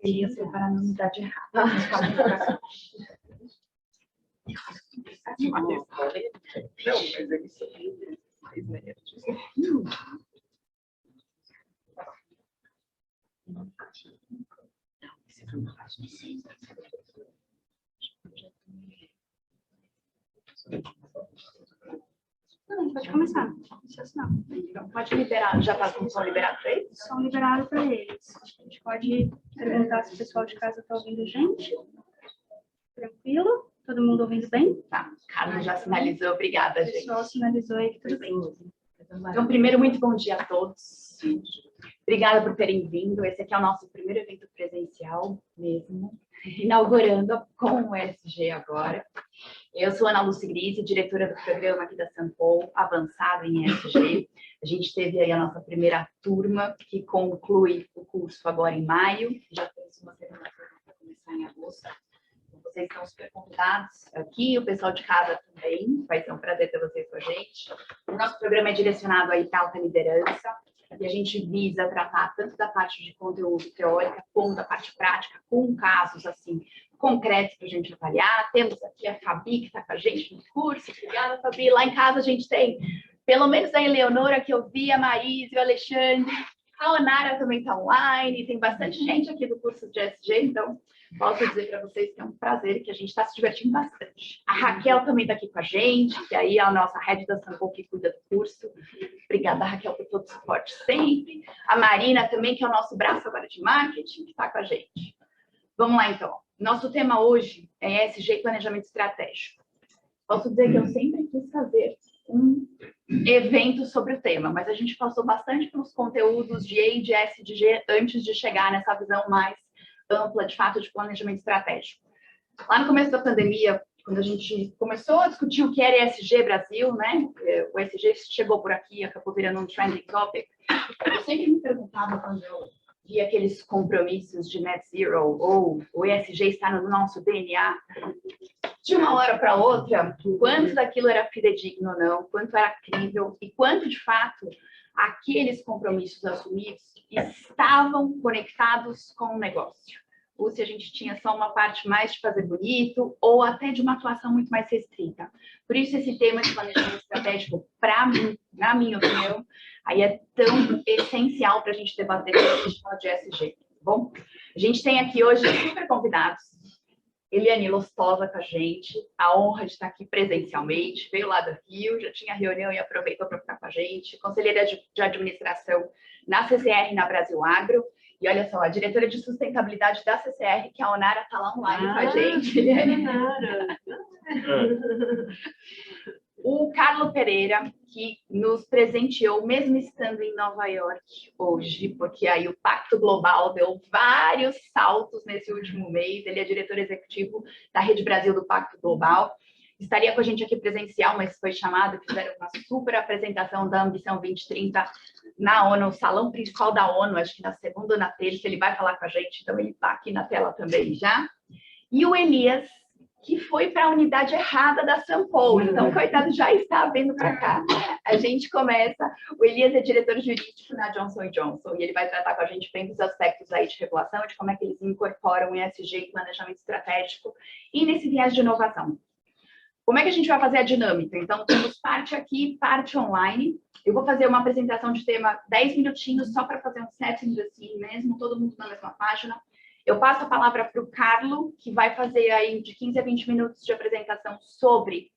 Ele ia separar na unidade errada. Não, mas ele sorriu. Não, pode começar. Então, pode liberar. Já está com o som liberado para eles? Som liberado para eles. A gente pode perguntar se o pessoal de casa está ouvindo a gente. Tranquilo? Todo mundo ouvindo bem? Tá. Carlos já sinalizou. Obrigada, gente. O pessoal sinalizou aí que tudo bem. Então, primeiro, muito bom dia a todos. Obrigada por terem vindo. Esse aqui é o nosso primeiro evento presencial mesmo, inaugurando com o ESG agora. Eu sou Ana Lúcia Grise, diretora do programa aqui da Sampol, avançado em ESG. A gente teve aí a nossa primeira turma, que conclui o curso agora em maio. Já temos uma semana para começar em agosto. Vocês estão super convidados aqui, o pessoal de casa também. Vai ser um prazer ter vocês com a gente. O nosso programa é direcionado aí para alta liderança. E a gente visa tratar tanto da parte de conteúdo teórica, como da parte prática, com casos, assim, concretos para a gente avaliar. Temos aqui a Fabi, que está com a gente no curso. Obrigada, Fabi. Lá em casa a gente tem, pelo menos a Eleonora, que eu vi, a Marisa, o Alexandre. A Onara também está online. Tem bastante gente aqui do curso de SG, então posso dizer para vocês que é um prazer e que a gente está se divertindo bastante. A Raquel também está aqui com a gente, que aí é a nossa head da Sampol que cuida do curso. Obrigada, Raquel, por todo o suporte sempre. A Marina também, que é o nosso braço agora de marketing, que está com a gente. Vamos lá, então. Nosso tema hoje é ESG e planejamento estratégico. Posso dizer que eu sempre quis fazer um evento sobre o tema, mas a gente passou bastante pelos conteúdos de E e de SDG antes de chegar nessa visão mais ampla, de fato, de planejamento estratégico. Lá no começo da pandemia, quando a gente começou a discutir o que era ESG Brasil, né? O ESG chegou por aqui, acabou virando um trending topic. Eu sempre me perguntava quando eu via aqueles compromissos de net zero ou o ESG está no nosso DNA, de uma hora para outra, quanto daquilo era fidedigno ou não, quanto era crível e quanto, de fato, aqueles compromissos assumidos estavam conectados com o negócio. Ou se a gente tinha só uma parte mais de fazer bonito, ou até de uma atuação muito mais restrita. Por isso, esse tema de planejamento estratégico, para mim, na minha opinião, aí é tão essencial para a gente debater quando a gente fala de ESG. Bom, a gente tem aqui hoje super convidados. Eliane Lostosa com a gente, a honra de estar aqui presencialmente, veio lá do Rio, já tinha reunião e aproveitou para ficar com a gente, conselheira de administração na CCR, na Brasil Agro, e olha só, a diretora de sustentabilidade da CCR, que a Onara está lá online com a gente. O Carlo Pereira, que nos presenteou, mesmo estando em Nova York hoje, porque aí o Pacto Global deu vários saltos nesse último mês. Ele é diretor executivo da Rede Brasil do Pacto Global. Estaria com a gente aqui presencial, mas foi chamado, fizeram uma super apresentação da Ambição 2030 na ONU, no salão principal da ONU, acho que na segunda ou na terça, ele vai falar com a gente, então ele está aqui na tela também já. E o Elias, que foi para a unidade errada da Sampol, então, coitado, já está vindo para cá. A gente começa, o Elias é diretor jurídico na Johnson & Johnson, e ele vai tratar com a gente bem dos aspectos aí de regulação, de como é que eles incorporam o ESG e planejamento estratégico, e nesse viés de inovação. Como é que a gente vai fazer a dinâmica? Então, temos parte aqui, parte online. Eu vou fazer uma apresentação de tema 10 minutinhos, só para fazer um setting assim mesmo, todo mundo na mesma página. Eu passo a palavra para o Carlo, que vai fazer aí de 15 a 20 minutos de apresentação sobre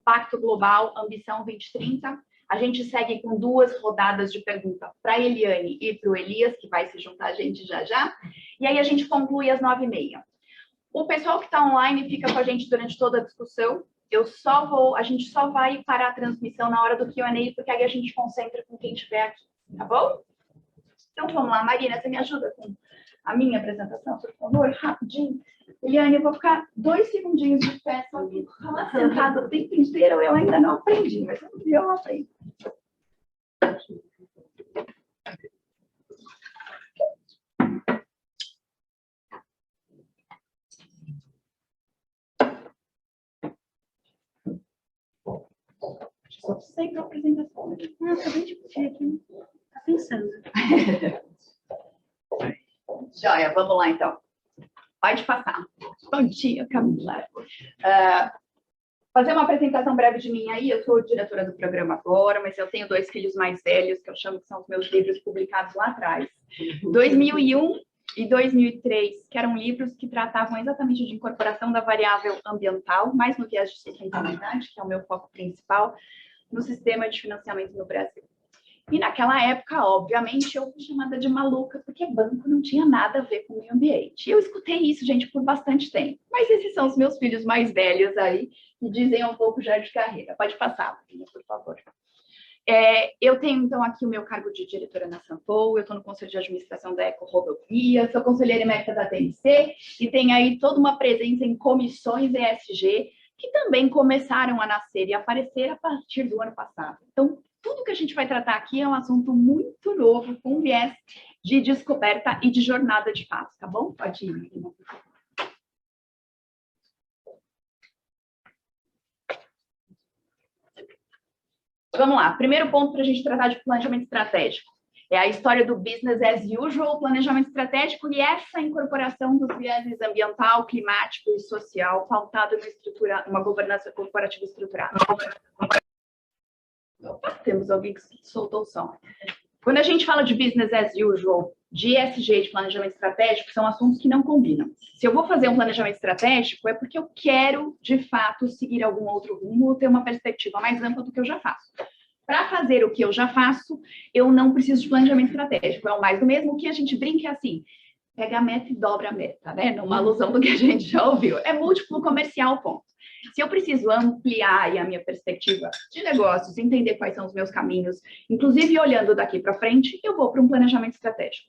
Pacto Global, Ambição 2030. A gente segue com 2 rodadas de pergunta para a Eliane e para o Elias, que vai se juntar a gente já já. E aí a gente conclui às 9h30. O pessoal que está online fica com a gente durante toda a discussão. A gente só vai parar a transmissão na hora do Q&A, porque aí a gente concentra com quem estiver aqui, tá bom? Então vamos lá, Marina, você me ajuda com a minha apresentação, por favor, rapidinho. Eliane, eu vou ficar 2 segundinhos de pé, só que falar sentado o tempo inteiro eu ainda não aprendi, mas vamos ver, eu aprendo. Só sei para apresentação. Eu acabei de pedir aqui. Tá pensando. Joia, vamos lá então. Pode passar. Bom dia, Camila. Fazer uma apresentação breve de mim aí. Eu sou diretora do programa agora, mas eu tenho 2 filhos mais velhos, que eu chamo que são os meus livros publicados lá atrás. 2001 e 2003, que eram livros que tratavam exatamente de incorporação da variável ambiental, mais no viés de sustentabilidade, que é o meu foco principal, no sistema de financiamento no Brasil. E naquela época, obviamente, eu fui chamada de maluca, porque banco não tinha nada a ver com o meio ambiente. E eu escutei isso, gente, por bastante tempo. Mas esses são os meus filhos mais velhos aí, que dizem um pouco já de carreira. Pode passar, por favor. Eu tenho, então, aqui o meu cargo de diretora na Sanpou, eu estou no Conselho de Administração da Eco Rodovia, sou conselheira emérita da TNC, e tenho aí toda uma presença em comissões ESG, que também começaram a nascer e aparecer a partir do ano passado. Então, tudo que a gente vai tratar aqui é um assunto muito novo, com viés de descoberta e de jornada de fato, tá bom? Pode ir, Lina, por favor. Vamos lá, primeiro ponto para a gente tratar de planejamento estratégico. É a história do business as usual, planejamento estratégico e essa incorporação dos viéses ambiental, climático e social, pautado numa governança corporativa estruturada. Opa, temos alguém que soltou o som. Quando a gente fala de business as usual, de ESG, de planejamento estratégico, são assuntos que não combinam. Se eu vou fazer um planejamento estratégico, é porque eu quero, de fato, seguir algum outro rumo ou ter uma perspectiva mais ampla do que eu já faço. Para fazer o que eu já faço, eu não preciso de planejamento estratégico. É o mais do mesmo. O que a gente brinca é assim, pega a meta e dobra a meta, né? Numa alusão do que a gente já ouviu. É múltiplo comercial, ponto. Se eu preciso ampliar aí a minha perspectiva de negócios, entender quais são os meus caminhos, inclusive olhando daqui para frente, eu vou para um planejamento estratégico.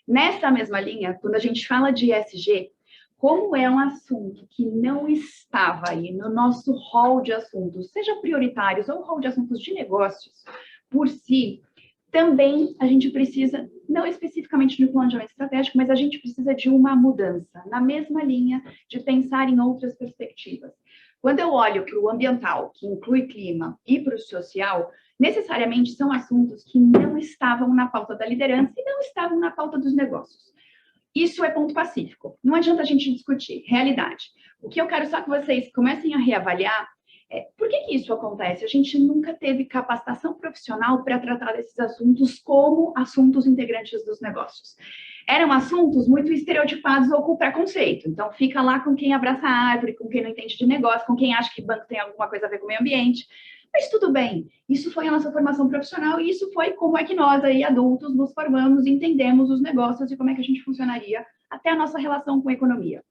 Nessa mesma linha, quando a gente fala de ESG, como é um assunto que não estava aí no nosso hall de assuntos, seja prioritários ou hall de assuntos de negócios, por si, também a gente precisa, não especificamente de um planejamento estratégico, mas a gente precisa de uma mudança, na mesma linha de pensar em outras perspectivas. Quando eu olho para o ambiental, que inclui clima, e para o social, necessariamente são assuntos que não estavam na pauta da liderança e não estavam na pauta dos negócios. Isso é ponto pacífico. Não adianta a gente discutir. Realidade. O que eu quero só que vocês comecem a reavaliar é por que isso acontece? A gente nunca teve capacitação profissional para tratar desses assuntos como assuntos integrantes dos negócios. Eram assuntos muito estereotipados ou com preconceito. Então, fica lá com quem abraça a árvore, com quem não entende de negócio, com quem acha que banco tem alguma coisa a ver com o meio ambiente. Mas tudo bem, isso foi a nossa formação profissional e isso foi como é que nós aí, adultos, nos formamos, entendemos os negócios e como é que a gente funcionaria até a nossa relação com a economia.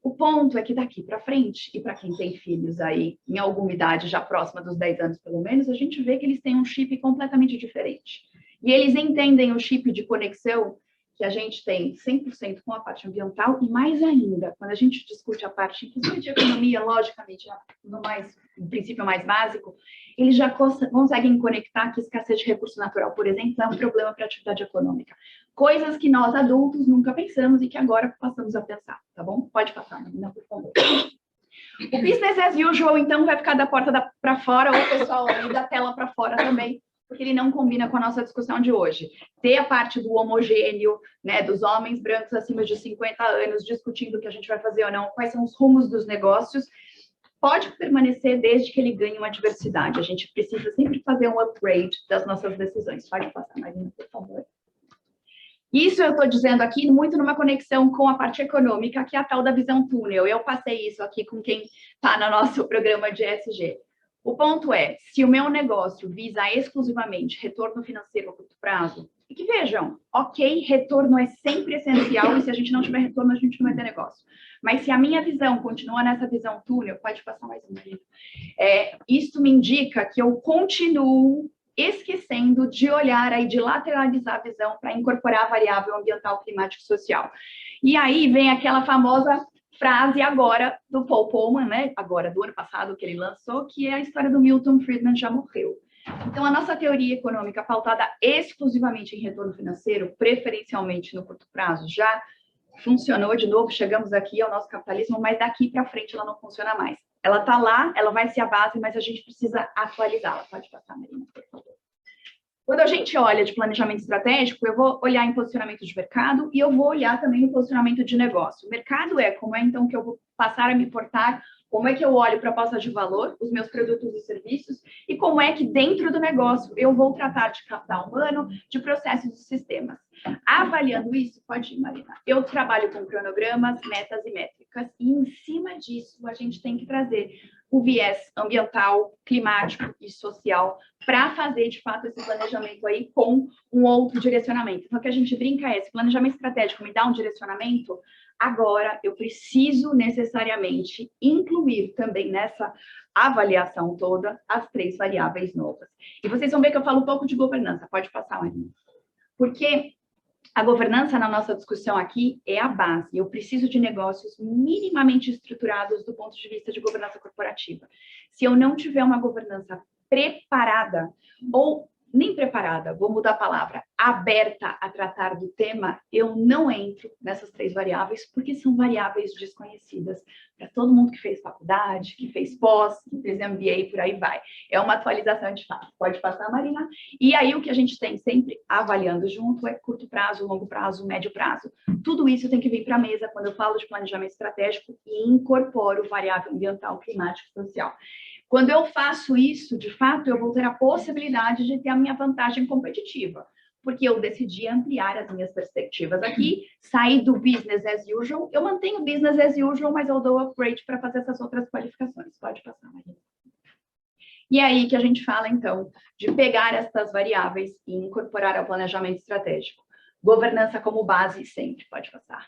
O ponto é que daqui para frente, e para quem tem filhos aí em alguma idade já próxima dos 10 anos pelo menos, a gente vê que eles têm um chip completamente diferente. E eles entendem o chip de conexão que a gente tem 100% com a parte ambiental e mais ainda, quando a gente discute a parte, inclusive de economia, logicamente, no princípio mais básico, eles já conseguem conectar que escassez de recurso natural, por exemplo, é um problema para a atividade econômica. Coisas que nós, adultos, nunca pensamos e que agora passamos a pensar, tá bom? Pode passar, Marina, por favor. O business as usual, então, vai ficar da porta para fora, ou o pessoal aí da tela para fora também, porque ele não combina com a nossa discussão de hoje. Ter a parte do homogêneo, né, dos homens brancos acima de 50 anos discutindo o que a gente vai fazer ou não, quais são os rumos dos negócios, pode permanecer desde que ele ganhe uma diversidade. A gente precisa sempre fazer um upgrade das nossas decisões. Pode passar, Marina, por favor. Isso eu estou dizendo aqui muito numa conexão com a parte econômica, que é a tal da visão túnel. Eu passei isso aqui com quem está no nosso programa de ESG. O ponto é, se o meu negócio visa exclusivamente retorno financeiro a curto prazo, e que vejam, ok, retorno é sempre essencial, e se a gente não tiver retorno, a gente não vai ter negócio. Mas se a minha visão continua nessa visão túnel, pode passar mais um vídeo, isso me indica que eu continuo esquecendo de olhar aí, de lateralizar a visão para incorporar a variável ambiental, climático e social. E aí vem aquela famosa frase agora do Paul Polman, né? Agora, do ano passado que ele lançou, que é a história do Milton Friedman já morreu. Então, a nossa teoria econômica pautada exclusivamente em retorno financeiro, preferencialmente no curto prazo, já funcionou de novo, chegamos aqui ao nosso capitalismo, mas daqui para frente ela não funciona mais. Ela está lá, ela vai ser a base, mas a gente precisa atualizá-la. Pode passar, Marina, por favor. Quando a gente olha de planejamento estratégico, eu vou olhar em posicionamento de mercado e eu vou olhar também em posicionamento de negócio. O mercado como é então que eu vou passar a me portar, como é que eu olho proposta de valor, os meus produtos e serviços, e como é que dentro do negócio eu vou tratar de capital humano, de processos e sistemas. Avaliando isso, pode ir, Marina. Eu trabalho com cronogramas, metas e métricas, e em cima disso a gente tem que trazer o viés ambiental, climático e social para fazer, de fato, esse planejamento aí com um outro direcionamento. Então, o que a gente brinca esse planejamento estratégico me dá um direcionamento, agora eu preciso necessariamente incluir também nessa avaliação toda as 3 variáveis novas. E vocês vão ver que eu falo um pouco de governança. Pode passar, Marina. Porque a governança na nossa discussão aqui é a base. Eu preciso de negócios minimamente estruturados do ponto de vista de governança corporativa. Se eu não tiver uma governança preparada, ou nem preparada, vou mudar a palavra, aberta a tratar do tema, eu não entro nessas 3 variáveis, porque são variáveis desconhecidas para todo mundo que fez faculdade, que fez pós, que fez MBA, por aí vai. É uma atualização de fato. Pode passar, Marina? E aí o que a gente tem sempre avaliando junto é curto prazo, longo prazo, médio prazo. Tudo isso tem que vir para a mesa quando eu falo de planejamento estratégico e incorporo variável ambiental, climática e social. Quando eu faço isso, de fato, eu vou ter a possibilidade de ter a minha vantagem competitiva, porque eu decidi ampliar as minhas perspectivas aqui, sair do business as usual, eu mantenho o business as usual, mas eu dou upgrade para fazer essas outras qualificações. Pode passar, Maria. E aí que a gente fala, então, de pegar essas variáveis e incorporar ao planejamento estratégico. Governança como base sempre, pode passar.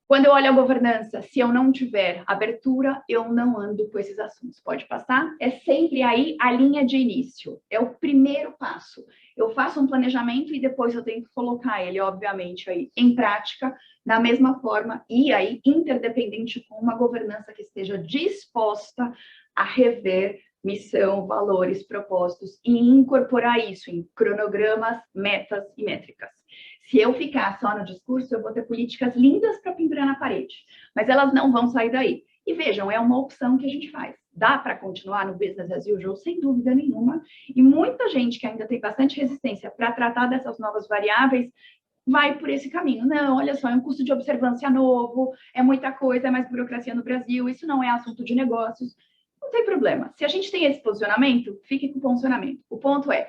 Quando eu olho a governança, se eu não tiver abertura, eu não ando com esses assuntos. Pode passar? É sempre aí a linha de início. É o primeiro passo. Eu faço um planejamento e depois eu tenho que colocar ele, obviamente, aí em prática, da mesma forma, e aí interdependente com uma governança que esteja disposta a rever missão, valores, propósitos e incorporar isso em cronogramas, metas e métricas. Se eu ficar só no discurso, eu vou ter políticas lindas para pendurar na parede, mas elas não vão sair daí. E vejam, é uma opção que a gente faz. Dá para continuar no business as usual? Sem dúvida nenhuma. E muita gente que ainda tem bastante resistência para tratar dessas novas variáveis vai por esse caminho. Não, olha só, é um custo de observância novo, é muita coisa, é mais burocracia no Brasil, isso não é assunto de negócios. Não tem problema. Se a gente tem esse posicionamento, fique com o posicionamento. O ponto é,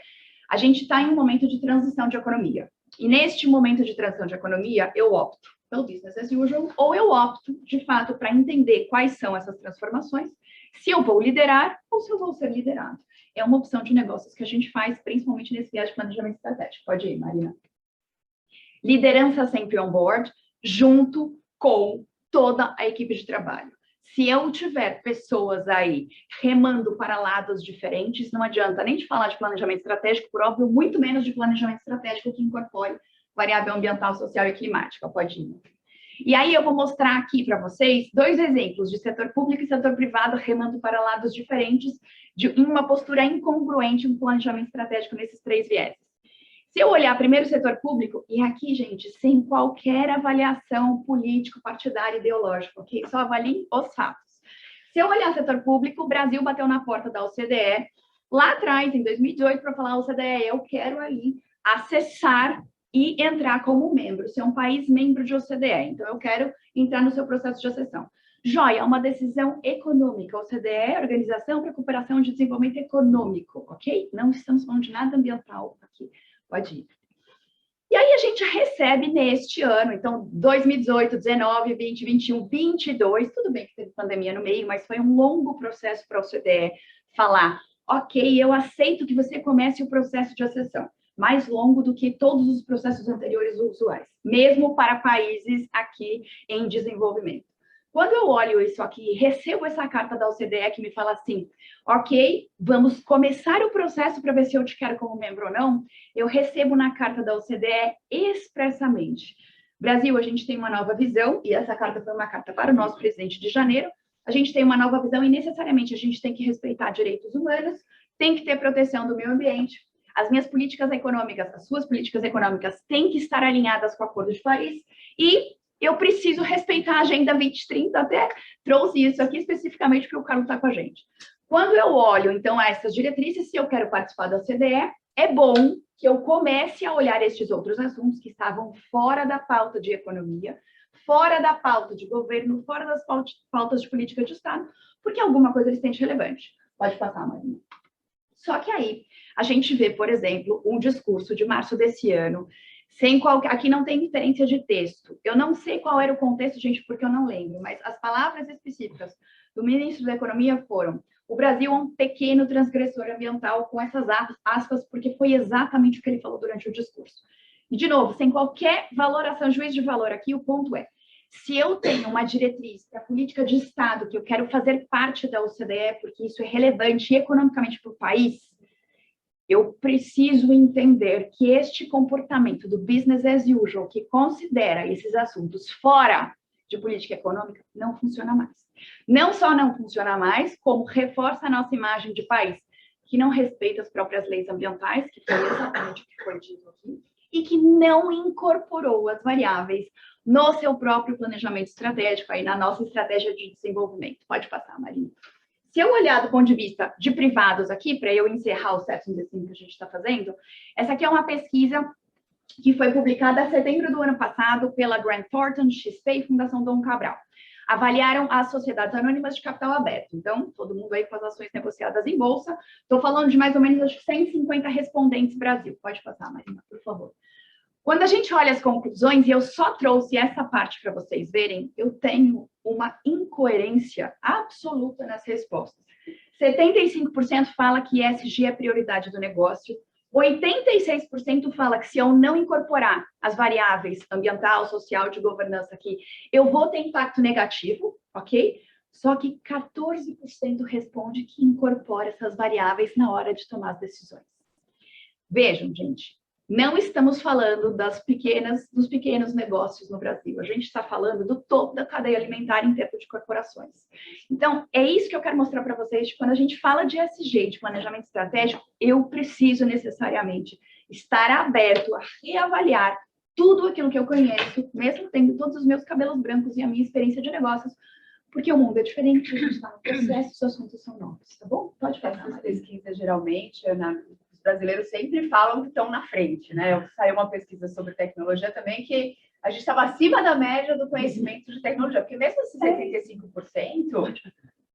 a gente está em um momento de transição de economia. E neste momento de transição de economia, eu opto pelo business as usual, ou eu opto, de fato, para entender quais são essas transformações, se eu vou liderar ou se eu vou ser liderado. É uma opção de negócios que a gente faz, principalmente nesse viés de planejamento estratégico. Pode ir, Marina. Liderança sempre on board, junto com toda a equipe de trabalho. Se eu tiver pessoas aí remando para lados diferentes, não adianta nem de falar de planejamento estratégico, por óbvio, muito menos de planejamento estratégico que incorpore variável ambiental, social e climática. Pode ir. E aí eu vou mostrar aqui para vocês 2 exemplos de setor público e setor privado remando para lados diferentes, em uma postura incongruente no planejamento estratégico nesses 3 vieses. Se eu olhar primeiro o setor público, e aqui, gente, sem qualquer avaliação político, partidária, ideológica, ok? Só avaliem os fatos. Se eu olhar o setor público, o Brasil bateu na porta da OCDE lá atrás, em 2018, para falar, OCDE, eu quero aí acessar e entrar como membro, ser um país membro de OCDE. Então, eu quero entrar no seu processo de acessão. Joia, é uma decisão econômica. OCDE, Organização para a Cooperação de Desenvolvimento Econômico, ok? Não estamos falando de nada ambiental aqui. Pode ir. E aí a gente recebe neste ano, então 2018, 19, 20, 21, 22, tudo bem que teve pandemia no meio, mas foi um longo processo para a OCDE falar, ok, eu aceito que você comece o processo de acessão, mais longo do que todos os processos anteriores usuais, mesmo para países aqui em desenvolvimento. Quando eu olho isso aqui, recebo essa carta da OCDE que me fala assim, ok, vamos começar o processo para ver se eu te quero como membro ou não, eu recebo na carta da OCDE expressamente. Brasil, a gente tem uma nova visão, e essa carta foi uma carta para o nosso presidente de janeiro, a gente tem uma nova visão e necessariamente a gente tem que respeitar direitos humanos, tem que ter proteção do meio ambiente, as minhas políticas econômicas, as suas políticas econômicas têm que estar alinhadas com o Acordo de Paris, e eu preciso respeitar a Agenda 2030, até trouxe isso aqui especificamente porque o Carlos está com a gente. Quando eu olho, então, essas diretrizes, se eu quero participar da OCDE, é bom que eu comece a olhar estes outros assuntos que estavam fora da pauta de economia, fora da pauta de governo, fora das pautas de política de Estado, porque alguma coisa eles têm de relevante. Pode passar, Marina. Só que aí, a gente vê, por exemplo, um discurso de março desse ano, sem qualquer... Aqui não tem referência de texto. Eu não sei qual era o contexto, gente, porque eu não lembro, mas as palavras específicas do ministro da Economia foram: o Brasil é um pequeno transgressor ambiental, com essas aspas, porque foi exatamente o que ele falou durante o discurso. E, de novo, sem qualquer valoração, juízo de valor aqui, o ponto é: se eu tenho uma diretriz para a política de Estado, que eu quero fazer parte da OCDE, porque isso é relevante economicamente para o país, eu preciso entender que este comportamento do business as usual, que considera esses assuntos fora de política econômica, não funciona mais. Não só não funciona mais, como reforça a nossa imagem de país que não respeita as próprias leis ambientais, que foi exatamente o que foi dito aqui, e que não incorporou as variáveis no seu próprio planejamento estratégico, aí na nossa estratégia de desenvolvimento. Pode passar, Marina. Se eu olhar do ponto de vista de privados aqui, para eu encerrar o 7/5 que a gente está fazendo, essa aqui é uma pesquisa que foi publicada em setembro do ano passado pela Grant Thornton, XP e Fundação Dom Cabral. Avaliaram as sociedades anônimas de capital aberto. Então, todo mundo aí com as ações negociadas em bolsa. Estou falando de mais ou menos, acho que 150 respondentes Brasil. Pode passar, Marina, por favor. Quando a gente olha as conclusões, e eu só trouxe essa parte para vocês verem, eu tenho uma incoerência absoluta nas respostas. 75% fala que ESG é prioridade do negócio, 86% fala que se eu não incorporar as variáveis ambiental, social, de governança aqui, eu vou ter impacto negativo, ok? Só que 14% responde que incorpora essas variáveis na hora de tomar as decisões. Vejam, gente, não estamos falando dos pequenos negócios no Brasil. A gente está falando do topo da cadeia alimentar em termos de corporações. Então, é isso que eu quero mostrar para vocês. Quando a gente fala de ESG, de planejamento estratégico, eu preciso necessariamente estar aberto a reavaliar tudo aquilo que eu conheço, mesmo tendo todos os meus cabelos brancos e a minha experiência de negócios, porque o mundo é diferente, a gente está no processo, os assuntos são novos, tá bom? Pode falar. Essas pesquisas, geralmente, os brasileiros sempre falam que estão na frente, né? Saiu uma pesquisa sobre tecnologia também que a gente estava acima da média do conhecimento de tecnologia, porque mesmo esses 75%,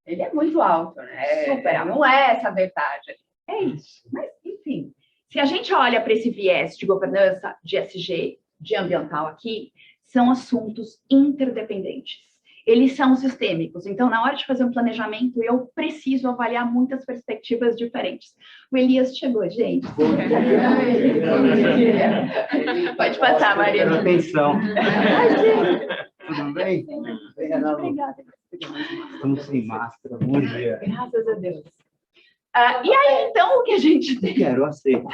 ele é muito alto, né? Super, não é essa verdade. É isso. Mas, enfim, se a gente olha para esse viés de governança, de ESG, de ambiental aqui, são assuntos interdependentes. Eles são sistêmicos. Então, na hora de fazer um planejamento, eu preciso avaliar muitas perspectivas diferentes. O Elias chegou, gente. Pode passar, Maria. Atenção. Tudo bem? Obrigada. Estamos sem máscara. Bom dia. Graças a Deus. E aí, então, o que a gente tem? Quero, aceito.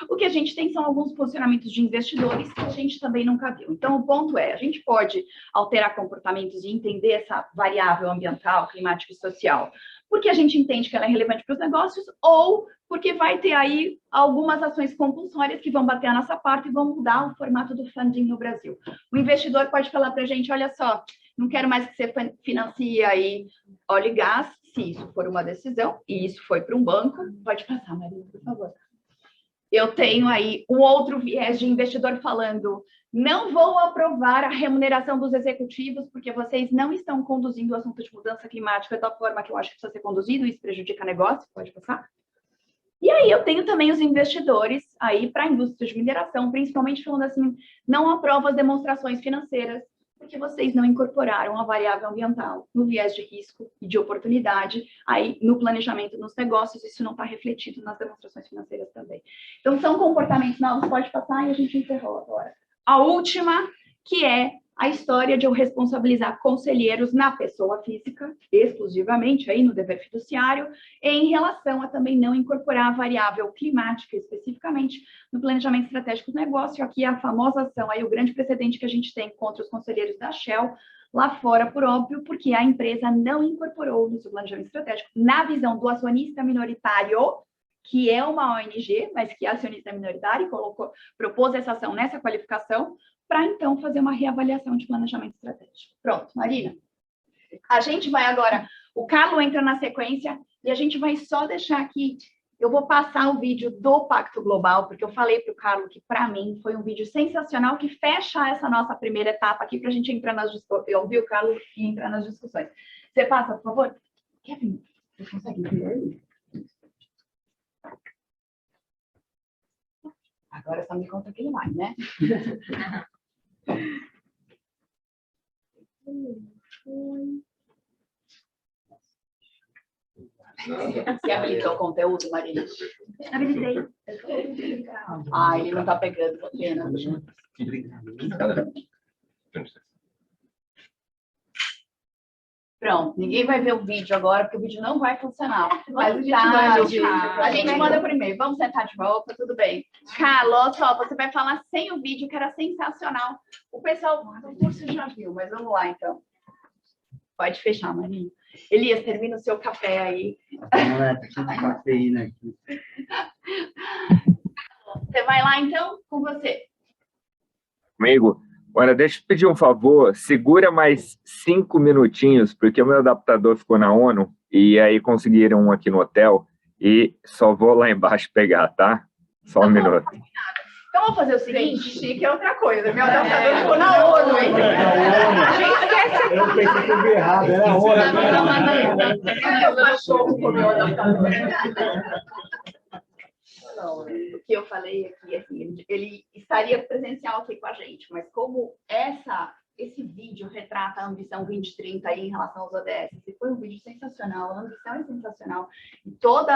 O que a gente tem são alguns posicionamentos de investidores que a gente também nunca viu. Então, o ponto é, a gente pode alterar comportamentos e entender essa variável ambiental, climática e social, porque a gente entende que ela é relevante para os negócios, ou porque vai ter aí algumas ações compulsórias que vão bater a nossa porta e vão mudar o formato do funding no Brasil. O investidor pode falar para a gente, olha só, não quero mais que você financie aí óleo e gás, se isso for uma decisão, e isso foi para um banco. Pode passar, Maria, por favor. Eu tenho aí um outro viés de investidor falando, não vou aprovar a remuneração dos executivos porque vocês não estão conduzindo o assunto de mudança climática da forma que eu acho que precisa ser conduzido, isso prejudica negócio. Pode passar. E aí eu tenho também os investidores aí para a indústria de mineração, principalmente falando assim, não aprovo as demonstrações financeiras, porque vocês não incorporaram a variável ambiental no viés de risco e de oportunidade, aí no planejamento nos negócios, isso não está refletido nas demonstrações financeiras também. Então, são comportamentos novos, pode passar e a gente encerrou agora. A última, que é a história de eu responsabilizar conselheiros na pessoa física, exclusivamente, aí no dever fiduciário, em relação a também não incorporar a variável climática, especificamente, no planejamento estratégico do negócio. Aqui a famosa ação, aí o grande precedente que a gente tem contra os conselheiros da Shell, lá fora, por óbvio, porque a empresa não incorporou no seu planejamento estratégico, na visão do acionista minoritário, que é uma ONG, mas que é acionista minoritária, e propôs essa ação nessa qualificação, para então fazer uma reavaliação de planejamento estratégico. Pronto, Marina. A gente vai agora, o Carlos entra na sequência, e a gente vai só deixar aqui, eu vou passar o vídeo do Pacto Global, porque eu falei para o Carlos que, para mim, foi um vídeo sensacional que fecha essa nossa primeira etapa aqui para a gente entrar nas discussões. Eu ouvi o Carlos e entrar nas discussões. Você passa, por favor? Kevin, você consegue ver? Agora só me conta que ele vai, né? Você habilitou o conteúdo, Maria? Habilitei. Ah, ele não está pegando, que pena. Pronto, ninguém vai ver o vídeo agora, porque o vídeo não vai funcionar. Mas a gente manda o vídeo. A gente manda primeiro. Vamos sentar de volta, tudo bem. Carlos, ó, você vai falar sem o vídeo, que era sensacional. O pessoal do curso já viu, mas vamos lá, então. Pode fechar, Marinho. Elias, termina o seu café aí. Não é, tá cheio de cafeína aqui. Você vai lá, então, com você. Comigo? Olha, deixa eu pedir um favor, segura mais 5 minutinhos, porque o meu adaptador ficou na ONU, e aí conseguiram um aqui no hotel, e só vou lá embaixo pegar, tá? Só um minuto. Então, vamos fazer o seguinte, chique é outra coisa. Meu adaptador ficou na ONU, hein? A gente esquece. Eu pensei que eu vi errado, era a hora. Meu cachorro comeu o adaptador. O que eu falei aqui, assim, ele estaria presencial aqui com a gente, mas como esse vídeo retrata a ambição 2030 aí em relação aos ODS, esse foi um vídeo sensacional, a ambição é sensacional, e todo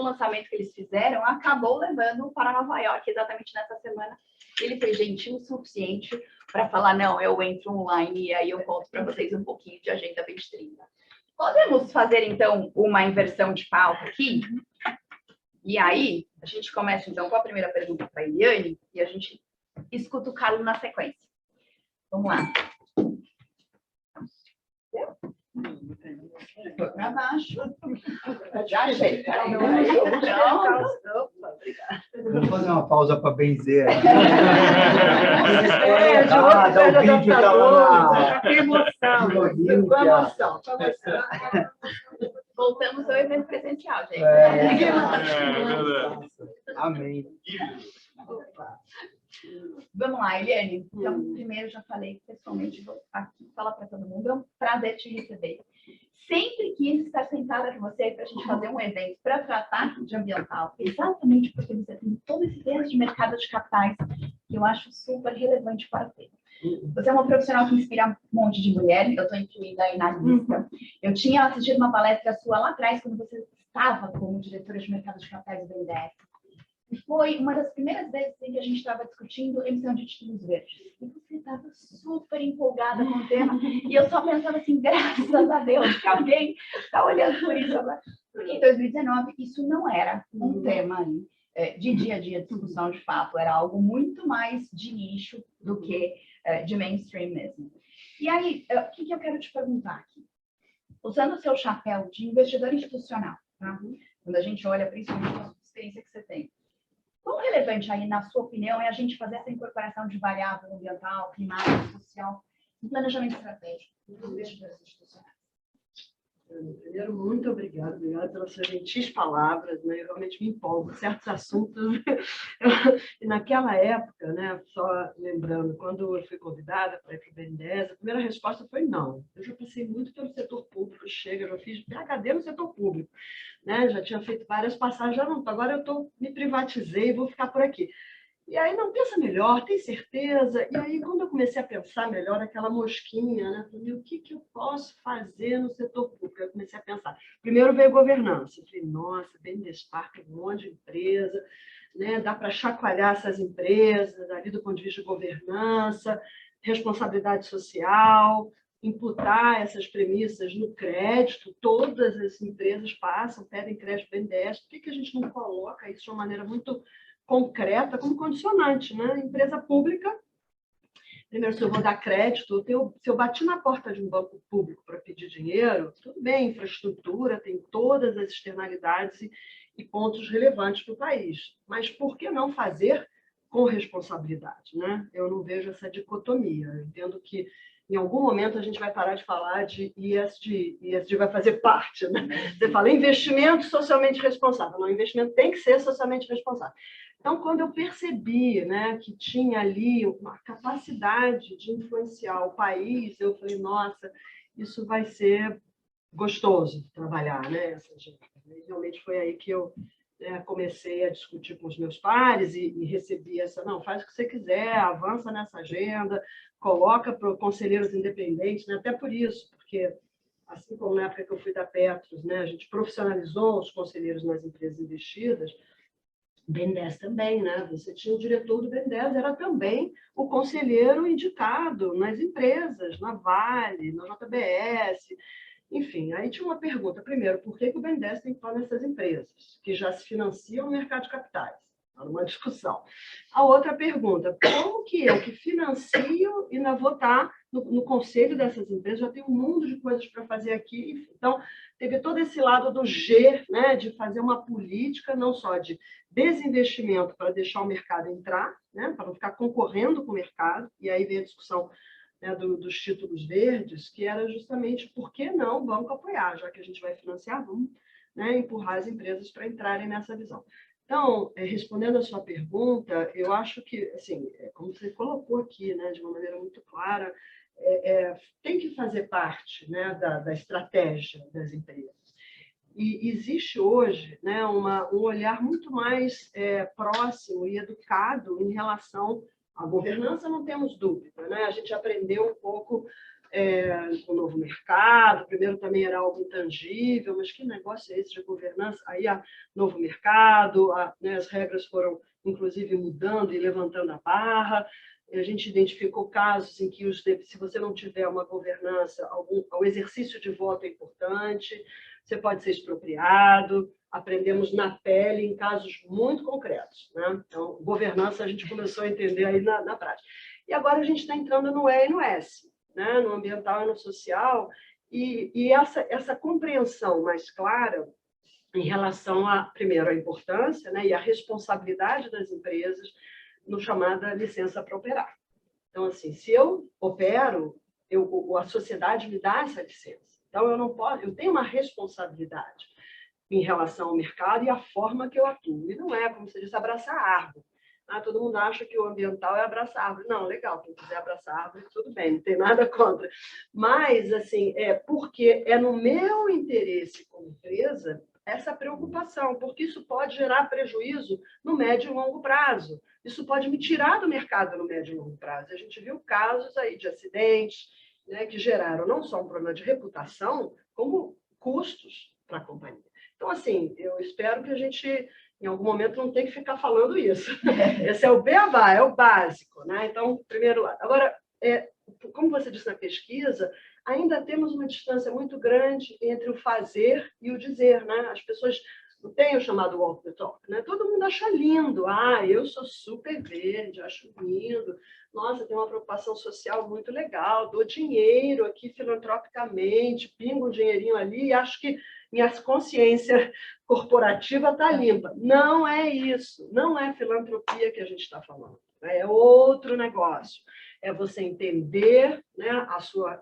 o lançamento que eles fizeram acabou levando para Nova York exatamente nessa semana. Ele foi gentil o suficiente para falar, não, eu entro online e aí eu conto para vocês um pouquinho de Agenda 2030. Podemos fazer, então, uma inversão de pauta aqui? E aí, a gente começa, então, com a primeira pergunta para a Eliane, e a gente escuta o Carlos na sequência. Vamos lá. Foi para baixo. Já achei. Vamos fazer uma pausa para benzer. O vídeo tava que emoção. Voltamos ao evento presencial, gente. Amém. Vamos lá, Eliane. Então, primeiro, já falei pessoalmente, vou aqui falar para todo mundo. É um prazer te receber. Sempre quis estar sentada com você para a gente fazer um evento para tratar de ambiental, exatamente porque você tem todo esse viés de mercado de capitais que eu acho super relevante para ter. Você é uma profissional que inspira um monte de mulher, eu estou incluindo aí na lista. Eu tinha assistido uma palestra sua lá atrás, quando você estava como diretora de mercado de capitais do BNDES. E foi uma das primeiras vezes em que a gente estava discutindo emissão de títulos verdes. E você estava super empolgada com o tema. E eu só pensava assim, graças a Deus, que alguém está olhando por isso agora. Porque em 2019, isso não era um tema aí, de dia a dia de discussão de fato. Era algo muito mais de nicho do que de mainstream mesmo. E aí, o que eu quero te perguntar aqui? Usando o seu chapéu de investidor institucional, tá? Quando a gente olha principalmente a experiência que você tem, quão relevante aí, na sua opinião, é a gente fazer essa incorporação de variável ambiental, climática, social, em planejamento estratégico dos investidores institucionais? Primeiro, muito obrigada pelas suas gentis palavras, né? Eu realmente me empolgo com certos assuntos. E naquela época, né, só lembrando, quando eu fui convidada para ir para o BNDES, a primeira resposta foi não. Eu já passei muito pelo setor público, eu já fiz PhD no setor público, né? Já tinha feito várias passagens, já não, agora me privatizei e vou ficar por aqui. E aí, não, pensa melhor, tem certeza? E aí, quando eu comecei a pensar melhor, aquela mosquinha, né? Falei, o que eu posso fazer no setor público? Eu comecei a pensar. Primeiro veio governança. Eu falei, nossa, BNDESPar tem um monte de empresa, né? Dá para chacoalhar essas empresas, ali do ponto de vista de governança, responsabilidade social, imputar essas premissas no crédito. Todas as empresas passam, pedem crédito BNDES. Por que a gente não coloca isso de uma maneira muito concreta como condicionante, né? Empresa pública, primeiro, se eu vou dar crédito, se eu bati na porta de um banco público para pedir dinheiro, tudo bem, infraestrutura, tem todas as externalidades e pontos relevantes para o país. Mas por que não fazer com responsabilidade, né? Eu não vejo essa dicotomia. Eu entendo que em algum momento a gente vai parar de falar de ESG. ESG vai fazer parte, né? Você fala investimento socialmente responsável. Não, investimento tem que ser socialmente responsável. Então, quando eu percebi, né, que tinha ali uma capacidade de influenciar o país, eu falei, nossa, isso vai ser gostoso de trabalhar, né? Essa agenda. E realmente foi aí que eu comecei a discutir com os meus pares e recebi essa, não, faz o que você quiser, avança nessa agenda, coloca para conselheiros independentes, né? Até por isso, porque assim como na época que eu fui da Petros, né, a gente profissionalizou os conselheiros nas empresas investidas, BNDES também, né? Você tinha o diretor do BNDES, era também o conselheiro indicado nas empresas, na Vale, na JBS, enfim. Aí tinha uma pergunta, primeiro, por que o BNDES tem que estar nessas empresas, que já se financiam no mercado de capitais? Era uma discussão. A outra pergunta, como que eu, que financio, ainda vou estar no conselho dessas empresas, já tenho um mundo de coisas para fazer aqui. Então, teve todo esse lado do G, né, de fazer uma política, não só de desinvestimento para deixar o mercado entrar, né, para não ficar concorrendo com o mercado, e aí veio a discussão, né, dos títulos verdes, que era justamente por que não o banco apoiar, já que a gente vai financiar, vamos, né, empurrar as empresas para entrarem nessa visão. Então, respondendo a sua pergunta, eu acho que, assim, como você colocou aqui, né, de uma maneira muito clara, tem que fazer parte, né, da estratégia das empresas. E existe hoje, né, um olhar muito mais próximo e educado em relação à governança, não temos dúvida, né? A gente aprendeu um pouco com o novo mercado, primeiro também era algo intangível, mas que negócio é esse de governança? Aí há novo mercado, né, as regras foram, inclusive, mudando e levantando a barra. A gente identificou casos em que, se você não tiver uma governança, o exercício de voto é importante, você pode ser expropriado, aprendemos na pele em casos muito concretos, né? Então, governança a gente começou a entender aí na prática. E agora a gente está entrando no E e no S, né? No ambiental e no social, e essa compreensão mais clara em relação, primeiro, à importância, né, e à responsabilidade das empresas no chamada licença para operar. Então, assim, se eu opero, a sociedade me dá essa licença. Então, eu tenho uma responsabilidade em relação ao mercado e à forma que eu atuo. E não é, como você disse, abraçar árvore. Todo mundo acha que o ambiental é abraçar árvore. Não, legal, quem quiser abraçar árvore, tudo bem, não tem nada contra. Mas, assim, porque é no meu interesse como empresa essa preocupação, porque isso pode gerar prejuízo no médio e longo prazo. Isso pode me tirar do mercado no médio e longo prazo. A gente viu casos aí de acidentes, né, que geraram não só um problema de reputação, como custos para a companhia. Então, assim, eu espero que a gente, em algum momento, não tenha que ficar falando isso. Esse é o beabá, é o básico, né? Então, primeiro lado. Agora, como você disse na pesquisa, ainda temos uma distância muito grande entre o fazer e o dizer, né? As pessoas não têm o chamado walk the talk, né? Todo mundo acha lindo. Eu sou super verde, acho lindo. Nossa, tem uma preocupação social muito legal. Dou dinheiro aqui filantropicamente, pingo um dinheirinho ali e acho que minha consciência corporativa está limpa. Não é isso. Não é filantropia que a gente está falando. É outro negócio. É você entender, né, a sua